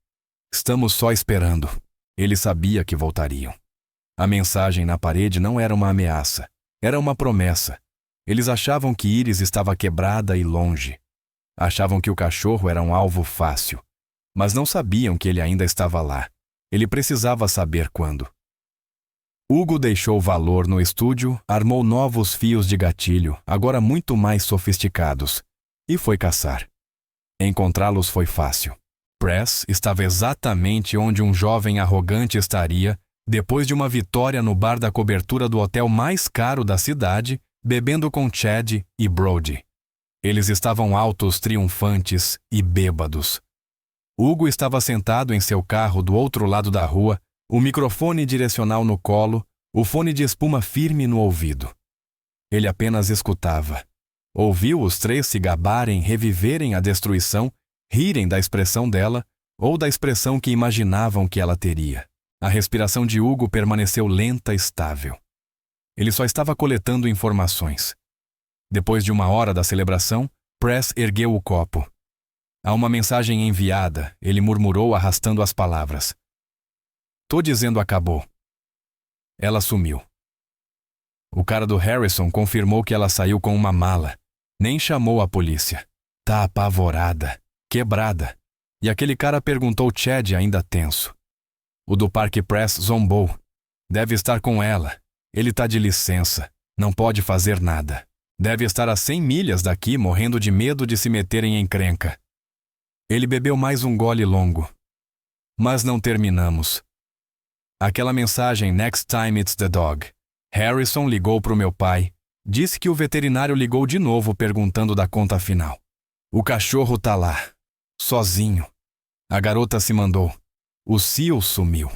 Speaker 1: Estamos só esperando. Ele sabia que voltariam. A mensagem na parede não era uma ameaça. Era uma promessa. Eles achavam que Iris estava quebrada e longe. Achavam que o cachorro era um alvo fácil, mas não sabiam que ele ainda estava lá. Ele precisava saber quando. Hugo deixou Valor no estúdio, armou novos fios de gatilho, agora muito mais sofisticados, e foi caçar. Encontrá-los foi fácil. Press estava exatamente onde um jovem arrogante estaria depois de uma vitória no bar da cobertura do hotel mais caro da cidade, bebendo com Chad e Brody. Eles estavam altos, triunfantes e bêbados. Hugo estava sentado em seu carro do outro lado da rua, o microfone direcional no colo, o fone de espuma firme no ouvido. Ele apenas escutava. Ouviu os 3 se gabarem, reviverem a destruição, rirem da expressão dela ou da expressão que imaginavam que ela teria. A respiração de Hugo permaneceu lenta e estável. Ele só estava coletando informações. Depois de 1 hora da celebração, Press ergueu o copo. Há uma mensagem enviada, ele murmurou arrastando as palavras. Tô dizendo acabou. Ela sumiu. O cara do Harrison confirmou que ela saiu com uma mala. Nem chamou a polícia. Tá apavorada, quebrada. E aquele cara perguntou Chad ainda tenso. O do Parque Press zombou. Deve estar com ela. Ele tá de licença. Não pode fazer nada. Deve estar a 100 milhas daqui, morrendo de medo de se meterem em encrenca. Ele bebeu mais um gole longo. Mas não terminamos. Aquela mensagem "Next time it's the dog". Harrison ligou para o meu pai. Disse que o veterinário ligou de novo perguntando da conta final. O cachorro tá lá, sozinho. A garota se mandou. O Seal sumiu.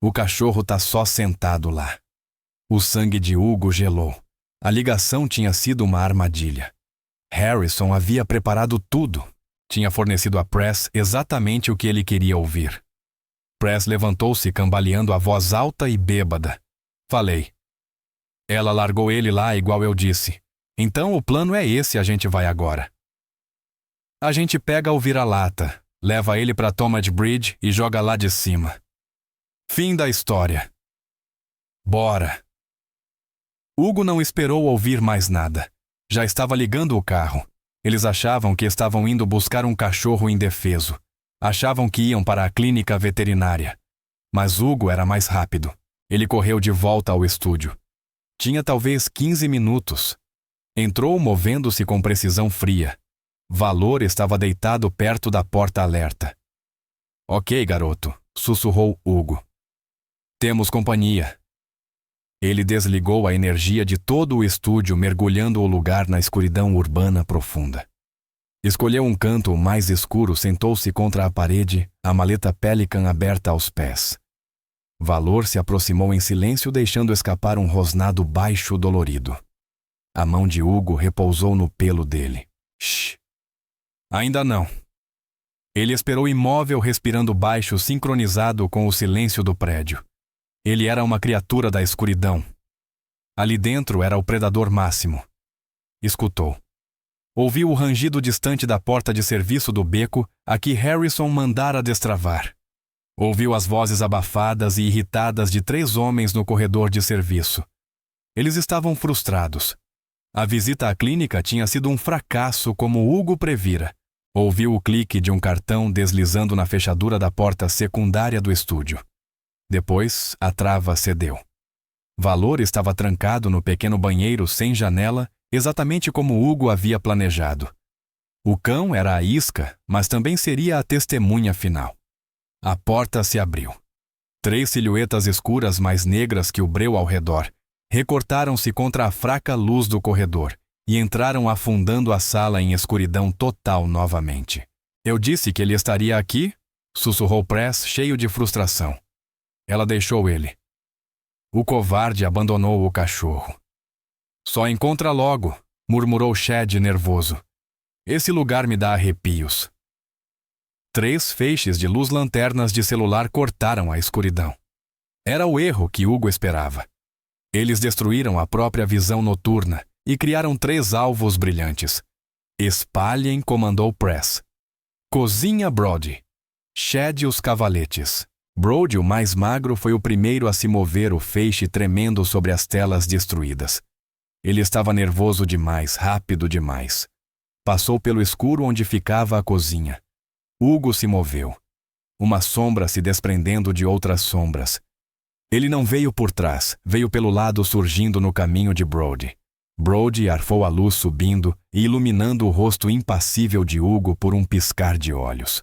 Speaker 1: O cachorro tá só sentado lá. O sangue de Hugo gelou. A ligação tinha sido uma armadilha. Harrison havia preparado tudo. Tinha fornecido a Press exatamente o que ele queria ouvir. Press levantou-se cambaleando a voz alta e bêbada. Falei. Ela largou ele lá igual eu disse. Então o plano é esse, a gente vai agora. A gente pega o vira-lata, leva ele para Thomad Bridge e joga lá de cima. Fim da história. Bora. Hugo não esperou ouvir mais nada. Já estava ligando o carro. Eles achavam que estavam indo buscar um cachorro indefeso. Achavam que iam para a clínica veterinária. Mas Hugo era mais rápido. Ele correu de volta ao estúdio. Tinha talvez 15 minutos. Entrou movendo-se com precisão fria. Valor estava deitado perto da porta-alerta. Ok, garoto, sussurrou Hugo. Temos companhia. Ele desligou a energia de todo o estúdio, mergulhando o lugar na escuridão urbana profunda. Escolheu um canto mais escuro, sentou-se contra a parede, a maleta Pelican aberta aos pés. Valor se aproximou em silêncio, deixando escapar um rosnado baixo dolorido. A mão de Hugo repousou no pelo dele. Shh. Ainda não. Ele esperou imóvel, respirando baixo, sincronizado com o silêncio do prédio. Ele era uma criatura da escuridão. Ali dentro era o predador máximo. Escutou. Ouviu o rangido distante da porta de serviço do beco a que Harrison mandara destravar. Ouviu as vozes abafadas e irritadas de 3 homens no corredor de serviço. Eles estavam frustrados. A visita à clínica tinha sido um fracasso, como Hugo previra. Ouviu o clique de um cartão deslizando na fechadura da porta secundária do estúdio. Depois, a trava cedeu. Valor estava trancado no pequeno banheiro sem janela, exatamente como Hugo havia planejado. O cão era a isca, mas também seria a testemunha final. A porta se abriu. 3 silhuetas escuras mais negras que o breu ao redor recortaram-se contra a fraca luz do corredor e entraram afundando a sala em escuridão total novamente. Eu disse que ele estaria aqui? Sussurrou Press, cheio de frustração. Ela deixou ele. O covarde abandonou o cachorro. Só encontra logo, murmurou Chad nervoso. Esse lugar me dá arrepios. 3 feixes de luz-lanternas de celular cortaram a escuridão. Era o erro que Hugo esperava. Eles destruíram a própria visão noturna e criaram 3 alvos brilhantes. Espalhem, comandou Press. Cozinha Brody. Chad os cavaletes. Brody, o mais magro, foi o primeiro a se mover, o feixe tremendo sobre as telas destruídas. Ele estava nervoso demais, rápido demais. Passou pelo escuro onde ficava a cozinha. Hugo se moveu. Uma sombra se desprendendo de outras sombras. Ele não veio por trás, veio pelo lado, surgindo no caminho de Brody. Brody arfou a luz subindo e iluminando o rosto impassível de Hugo por um piscar de olhos.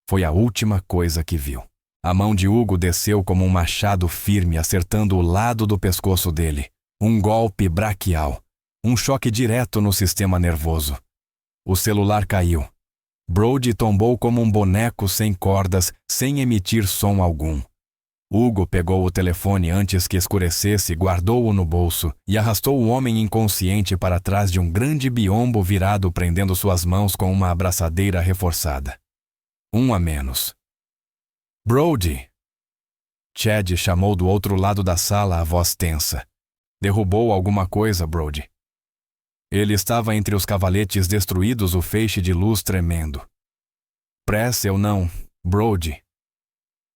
Speaker 1: Foi a última coisa que viu. A mão de Hugo desceu como um machado firme, acertando o lado do pescoço dele. Um golpe braquial. Um choque direto no sistema nervoso. O celular caiu. Brody tombou como um boneco sem cordas, sem emitir som algum. Hugo pegou o telefone antes que escurecesse, guardou-o no bolso e arrastou o homem inconsciente para trás de um grande biombo virado, prendendo suas mãos com uma abraçadeira reforçada. 1 a menos. Brody! Chad chamou do outro lado da sala, a voz tensa. Derrubou alguma coisa, Brody. Ele estava entre os cavaletes destruídos, o feixe de luz tremendo. Press, eu não. Brody.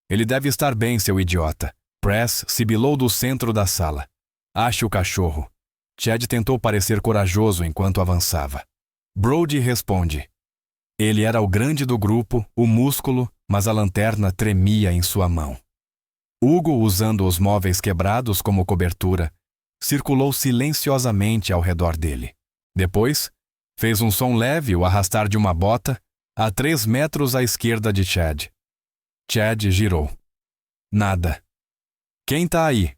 Speaker 1: Ele deve estar bem, seu idiota. Press sibilou do centro da sala. Ache o cachorro. Chad tentou parecer corajoso enquanto avançava. Brody responde. Ele era o grande do grupo, o músculo, mas a lanterna tremia em sua mão. Hugo, usando os móveis quebrados como cobertura, circulou silenciosamente ao redor dele. Depois, fez um som leve, o arrastar de uma bota, a 3 metros à esquerda de Chad. Chad girou. Nada. Quem tá aí?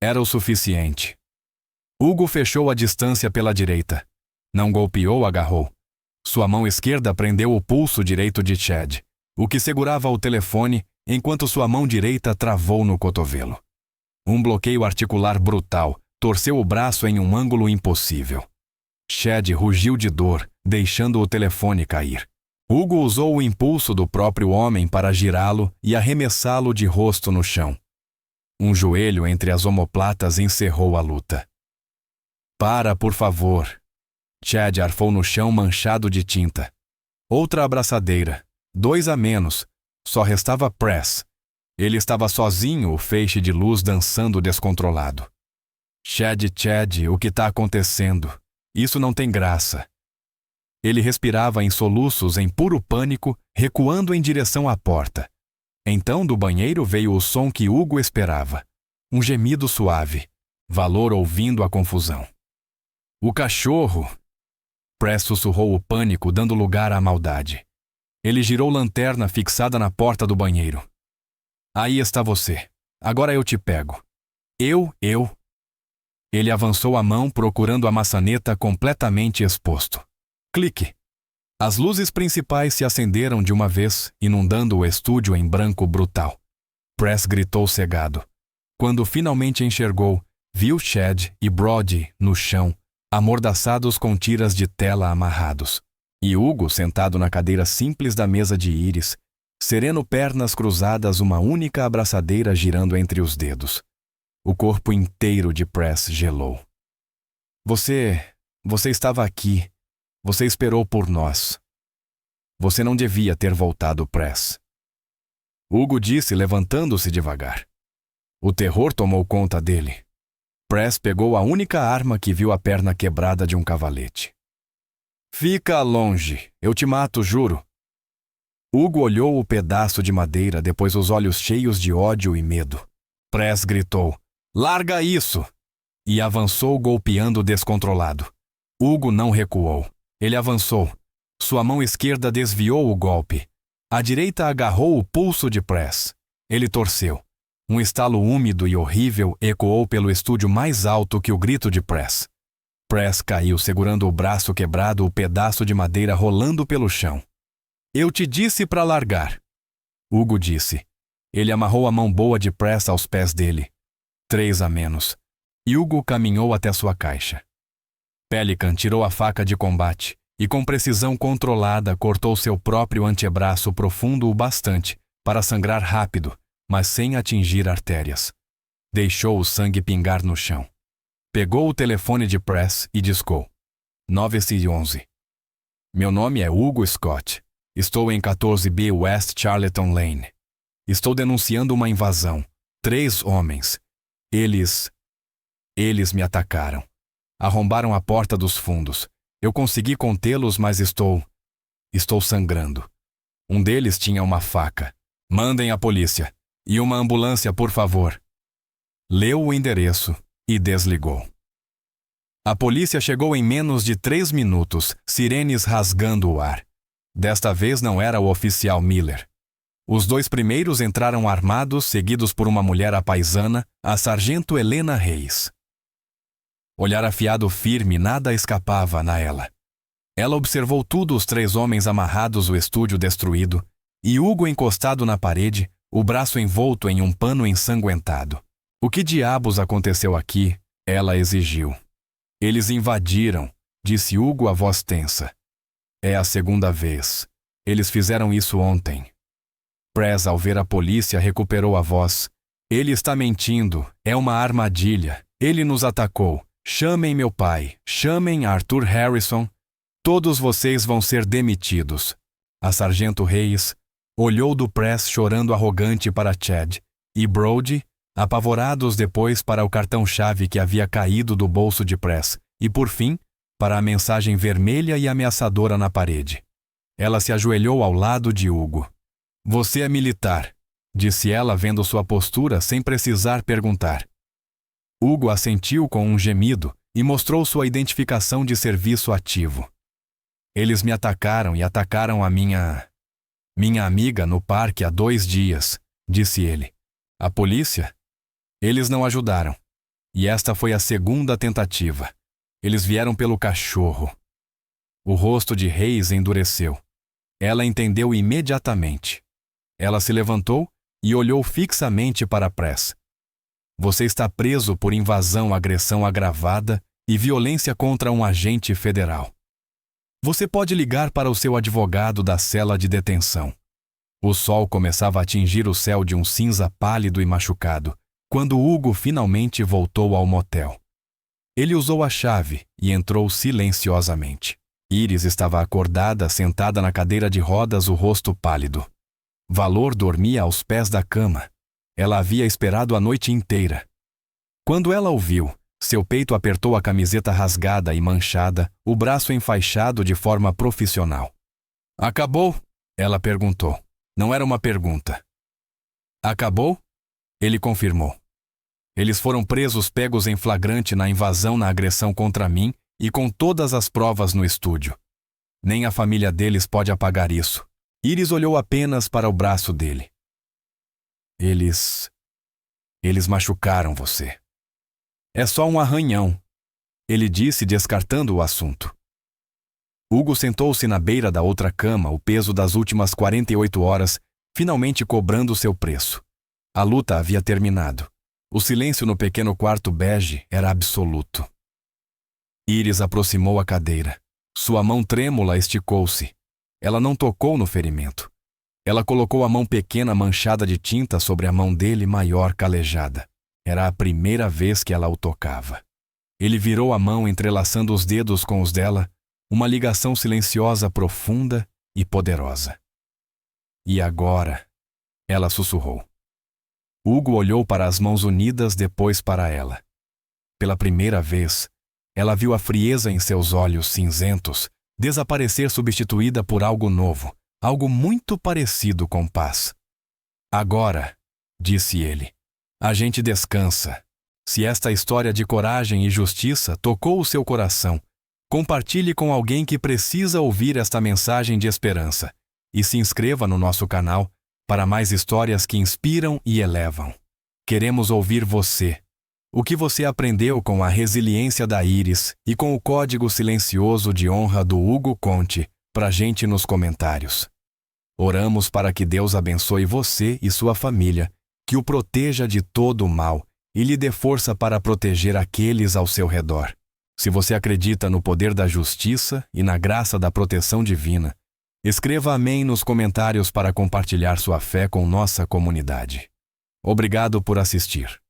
Speaker 1: Era o suficiente. Hugo fechou a distância pela direita. Não golpeou, agarrou. Sua mão esquerda prendeu o pulso direito de Chad, o que segurava o telefone, enquanto sua mão direita travou no cotovelo. Um bloqueio articular brutal torceu o braço em um ângulo impossível. Chad rugiu de dor, deixando o telefone cair. Hugo usou o impulso do próprio homem para girá-lo e arremessá-lo de rosto no chão. Um joelho entre as omoplatas encerrou a luta. Para, por favor. Chad arfou no chão manchado de tinta. Outra abraçadeira. 2 a menos. Só restava Press. Ele estava sozinho, o feixe de luz dançando descontrolado. Chad, o que está acontecendo? Isso não tem graça. Ele respirava em soluços em puro pânico, recuando em direção à porta. Então do banheiro veio o som que Hugo esperava. Um gemido suave. Valor ouvindo a confusão. O cachorro! Press sussurrou o pânico, dando lugar à maldade. Ele girou lanterna fixada na porta do banheiro. Aí está você. Agora eu te pego. Eu. Ele avançou a mão procurando a maçaneta completamente exposto. Clique. As luzes principais se acenderam de uma vez, inundando o estúdio em branco brutal. Press gritou cegado. Quando finalmente enxergou, viu Chad e Brody no chão, amordaçados com tiras de tela amarrados. E Hugo sentado na cadeira simples da mesa de íris, sereno, pernas cruzadas, uma única abraçadeira girando entre os dedos. O corpo inteiro de Press gelou. Você estava aqui. Você esperou por nós. Você não devia ter voltado, Press. Hugo disse, levantando-se devagar. O terror tomou conta dele. Press pegou a única arma que viu, a perna quebrada de um cavalete. Fica longe, eu te mato, juro. Hugo olhou o pedaço de madeira, depois os olhos cheios de ódio e medo. Press gritou, larga isso! E avançou golpeando descontrolado. Hugo não recuou. Ele avançou. Sua mão esquerda desviou o golpe. A direita agarrou o pulso de Press. Ele torceu. Um estalo úmido e horrível ecoou pelo estúdio mais alto que o grito de Press. Press caiu segurando o braço quebrado, o pedaço de madeira rolando pelo chão. Eu te disse para largar. Hugo disse. Ele amarrou a mão boa de Press aos pés dele. 3 a menos. E Hugo caminhou até sua caixa. Pelican tirou a faca de combate e, com precisão controlada, cortou seu próprio antebraço profundo o bastante para sangrar rápido, mas sem atingir artérias. Deixou o sangue pingar no chão. Pegou o telefone de Press e discou. 911. Meu nome é Hugo Scott. Estou em 14B West Charlton Lane. Estou denunciando uma invasão. 3 homens. Eles me atacaram. Arrombaram a porta dos fundos. Eu consegui contê-los, mas estou sangrando. Um deles tinha uma faca. Mandem a polícia. E uma ambulância, por favor. Leu o endereço e desligou. A polícia chegou em menos de 3 minutos, sirenes rasgando o ar. Desta vez não era o oficial Miller. Os 2 primeiros entraram armados, seguidos por uma mulher apaisana, a sargento Helena Reis. Olhar afiado firme, nada escapava na ela. Ela observou tudo, os 3 homens amarrados, o estúdio destruído, e Hugo encostado na parede, o braço envolto em um pano ensanguentado. O que diabos aconteceu aqui? Ela exigiu. Eles invadiram, disse Hugo, a voz tensa. É a 2ª vez. Eles fizeram isso ontem. Press, ao ver a polícia, recuperou a voz. Ele está mentindo. É uma armadilha. Ele nos atacou. Chamem meu pai. Chamem Arthur Harrison. Todos vocês vão ser demitidos. A sargento Reis olhou do Press chorando arrogante para Chad e Brody, apavorados depois para o cartão-chave que havia caído do bolso de Press e, por fim, para a mensagem vermelha e ameaçadora na parede. Ela se ajoelhou ao lado de Hugo. Você é militar, disse ela, vendo sua postura sem precisar perguntar. Hugo assentiu com um gemido e mostrou sua identificação de serviço ativo. Eles me atacaram e atacaram a minha... Minha amiga no parque há 2 dias, disse ele. A polícia? Eles não ajudaram. E esta foi a segunda tentativa. Eles vieram pelo cachorro. O rosto de Reis endureceu. Ela entendeu imediatamente. Ela se levantou e olhou fixamente para Press. Você está preso por invasão, agressão agravada e violência contra um agente federal. Você pode ligar para o seu advogado da cela de detenção. O sol começava a atingir o céu de um cinza pálido e machucado, quando Hugo finalmente voltou ao motel. Ele usou a chave e entrou silenciosamente. Iris estava acordada, sentada na cadeira de rodas, o rosto pálido. Valor dormia aos pés da cama. Ela havia esperado a noite inteira. Quando ela o viu, seu peito apertou a camiseta rasgada e manchada, o braço enfaixado de forma profissional. Acabou? Ela perguntou. Não era uma pergunta. Acabou? Ele confirmou. Eles foram presos, pegos em flagrante na invasão, na agressão contra mim e com todas as provas no estúdio. Nem a família deles pode apagar isso. Iris olhou apenas para o braço dele. Eles machucaram você. É só um arranhão, ele disse, descartando o assunto. Hugo sentou-se na beira da outra cama, o peso das últimas 48 horas, finalmente cobrando seu preço. A luta havia terminado. O silêncio no pequeno quarto bege era absoluto. Iris aproximou a cadeira. Sua mão trêmula esticou-se. Ela não tocou no ferimento. Ela colocou a mão pequena manchada de tinta sobre a mão dele maior calejada. Era a primeira vez que ela o tocava. Ele virou a mão entrelaçando os dedos com os dela, uma ligação silenciosa, profunda e poderosa. E agora? Ela sussurrou. Hugo olhou para as mãos unidas, depois para ela. Pela primeira vez, ela viu a frieza em seus olhos cinzentos desaparecer, substituída por algo novo, algo muito parecido com paz. Agora, disse ele, a gente descansa. Se esta história de coragem e justiça tocou o seu coração, compartilhe com alguém que precisa ouvir esta mensagem de esperança e se inscreva no nosso canal para mais histórias que inspiram e elevam. Queremos ouvir você. O que você aprendeu com a resiliência da Iris e com o código silencioso de honra do Hugo? Conte pra gente nos comentários. Oramos para que Deus abençoe você e sua família, que o proteja de todo o mal e lhe dê força para proteger aqueles ao seu redor. Se você acredita no poder da justiça e na graça da proteção divina, escreva amém nos comentários para compartilhar sua fé com nossa comunidade. Obrigado por assistir.